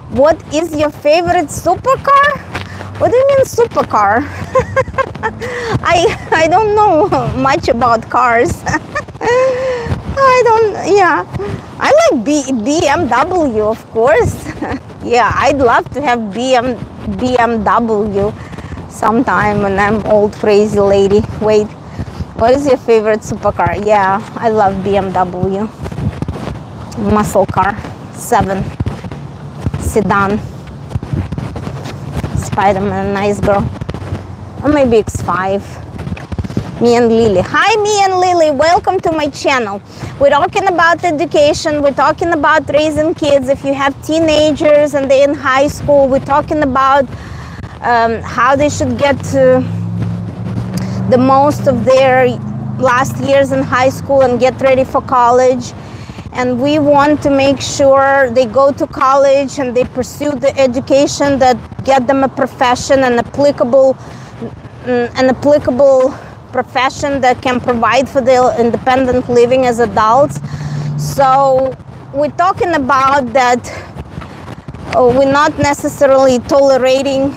What is your favorite supercar? What do you mean supercar? I don't know much about cars. I like BMW, of course. Yeah, I'd love to have BMW sometime when I'm old crazy lady. Wait. What is your favorite supercar? Yeah, I love BMW. Muscle car, 7, sedan, Spider-Man, nice girl. Or maybe X5. Me and Lily. Hi, me and Lily. Welcome to my channel. We're talking about education. We're talking about raising kids. If you have teenagers and they're in high school, we're talking about how they should get to the most of their last years in high school and get ready for college. And we want to make sure they go to college and they pursue the education that get them a profession, an applicable profession that can provide for their independent living as adults. So we're talking about that we're not necessarily tolerating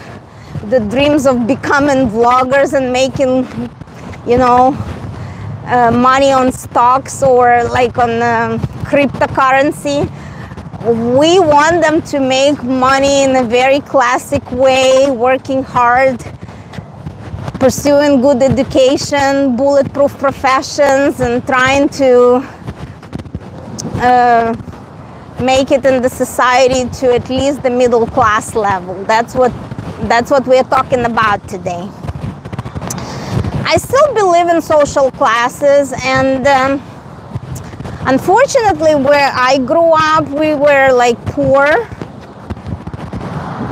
the dreams of becoming vloggers and making, money on stocks or like on cryptocurrency. We want them to make money in a very classic way, working hard, pursuing good education, bulletproof professions, and trying to make it in the society to at least the middle class level. That's what we're talking about today. I still believe in social classes, and unfortunately where I grew up, we were like poor.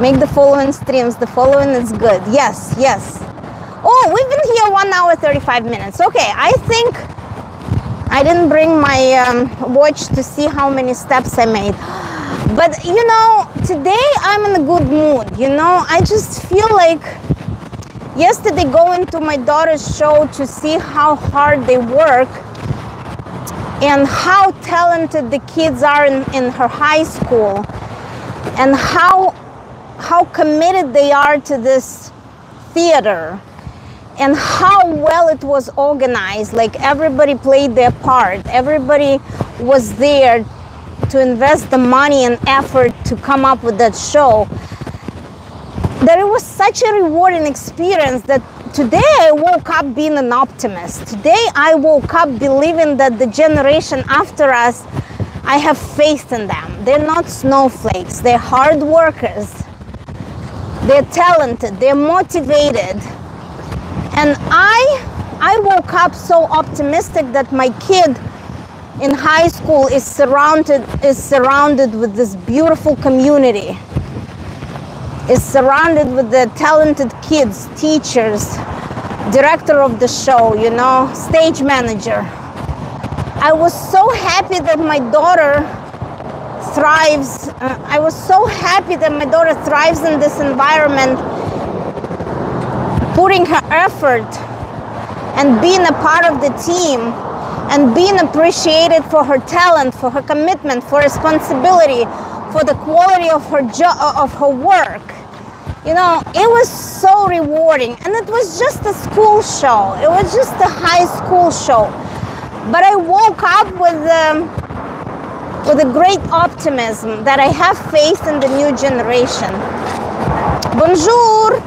Make the following streams. The following is good. Yes. Oh, we've been here 1 hour 35 minutes. Okay, I think I didn't bring my watch to see how many steps I made. But today I'm in a good mood. I just feel like yesterday going to my daughter's show to see how hard they work and how talented the kids are in her high school, and how committed they are to this theater, and how well it was organized. Like everybody played their part, everybody was there to invest the money and effort to come up with that show, that it was such a rewarding experience that today I woke up being an optimist. Today I woke up believing that the generation after us, I have faith in them. They're not snowflakes, they're hard workers, they're talented, they're motivated. And I woke up so optimistic that my kid in high school is surrounded with this beautiful community, is surrounded with the talented kids, teachers, director of the show, stage manager. I was so happy that my daughter thrives. I was so happy that my daughter thrives in this environment, putting her effort and being a part of the team and being appreciated for her talent, for her commitment, for responsibility, for the quality of her work. It was so rewarding, and it was just a school show. It was just a high school show. But I woke up with a great optimism that I have faith in the new generation. Bonjour!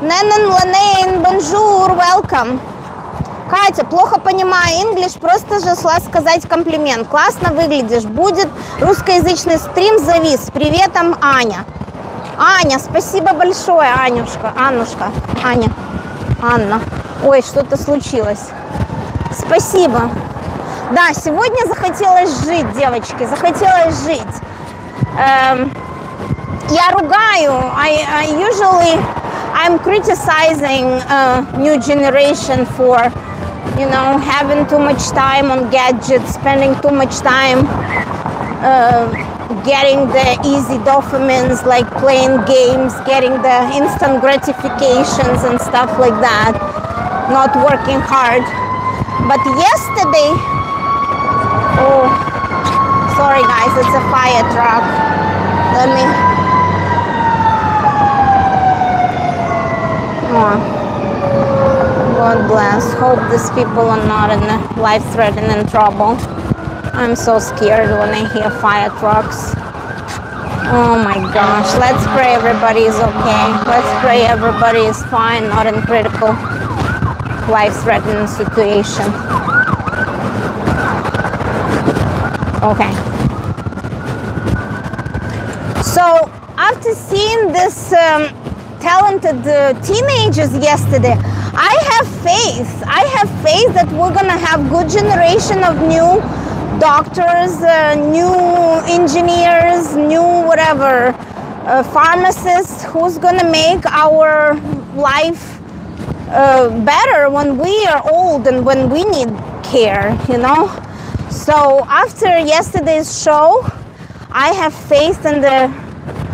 Нэнэн Ланейн, bonjour, welcome. Катя, плохо понимаю English, просто же шла сказать комплимент. Классно выглядишь. Будет русскоязычный стрим, завис. Привет, там Аня. Аня, спасибо большое, Анюшка, Аня, Анна. Ой, что-то случилось. Спасибо. Да, сегодня захотелось жить, девочки, захотелось жить. Я ругаю, I'm criticizing new generation for, having too much time on gadgets, spending too much time getting the easy dopamines, like playing games, getting the instant gratifications and stuff like that, not working hard. But yesterday, oh, sorry guys, it's a fire truck. Let me, God bless. Hope these people are not in life-threatening trouble. I'm so scared when I hear fire trucks. Oh my gosh. Let's pray everybody is okay. Let's pray everybody is fine, not in critical life-threatening situation. Okay. So after seeing this talented teenagers yesterday, I have faith. I have faith that we're gonna have good generation of new doctors, new engineers, new whatever, pharmacists, who's gonna make our life better when we are old and when we need care, you know. So after yesterday's show, I have faith in the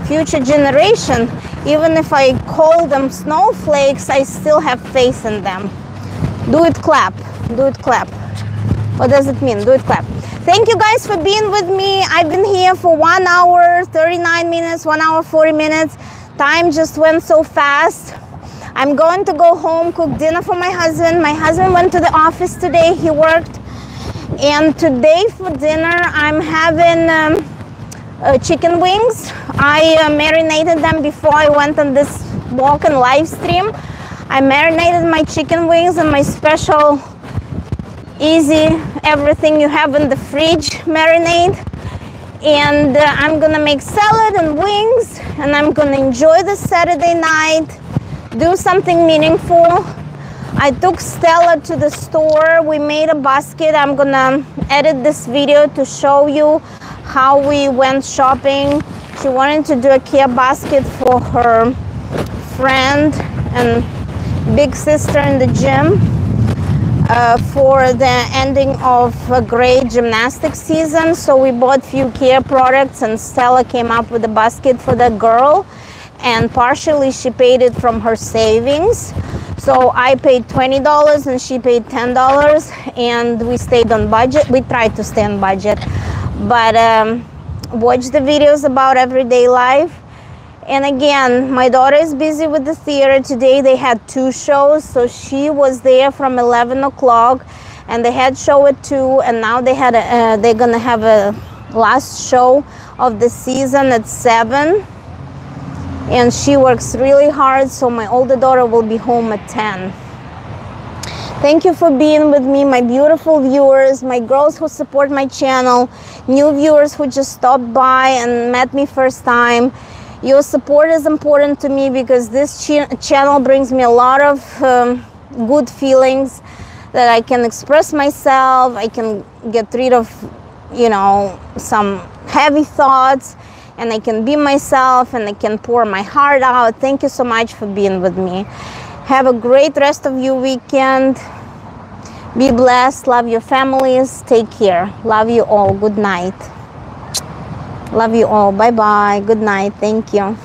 future generation. Even if I call them snowflakes, I still have faith in them. Do it, clap. Do it, clap. What does it mean? Do it, clap. Thank you guys for being with me. I've been here for 1 hour, 39 minutes, 1 hour, 40 minutes. Time just went so fast. I'm going to go home, cook dinner for my husband. My husband went to the office today. He worked. And today for dinner, I'm having chicken wings. I marinated them before I went on this walk and live stream. I marinated my chicken wings in my special easy everything you have in the fridge marinade. And I'm gonna make salad and wings, and I'm gonna enjoy the Saturday night, do something meaningful. I took Stella to the store. We made a basket. I'm gonna edit this video to show you how we went shopping. She wanted to do a care basket for her friend and big sister in the gym for the ending of a great gymnastics season. So we bought few care products, and Stella came up with a basket for the girl, and partially she paid it from her savings. So I paid $20 and she paid $10, and we stayed on budget. We tried to stay on budget, but watch the videos about everyday life. And again, my daughter is busy with the theater. Today they had 2 shows, so she was there from 11 o'clock, and they had show at 2, and now they're gonna have a last show of the season at 7. And she works really hard, so my older daughter will be home at 10. Thank you for being with me, my beautiful viewers, my girls who support my channel, new viewers who just stopped by and met me first time. Your support is important to me because this channel brings me a lot of good feelings, that I can express myself, I can get rid of, you know, some heavy thoughts, and I can be myself, and I can pour my heart out. Thank you so much for being with me. Have a great rest of your weekend. Be blessed. Love your families. Take care. Love you all. Good night. Love you all. Bye-bye. Good night. Thank you.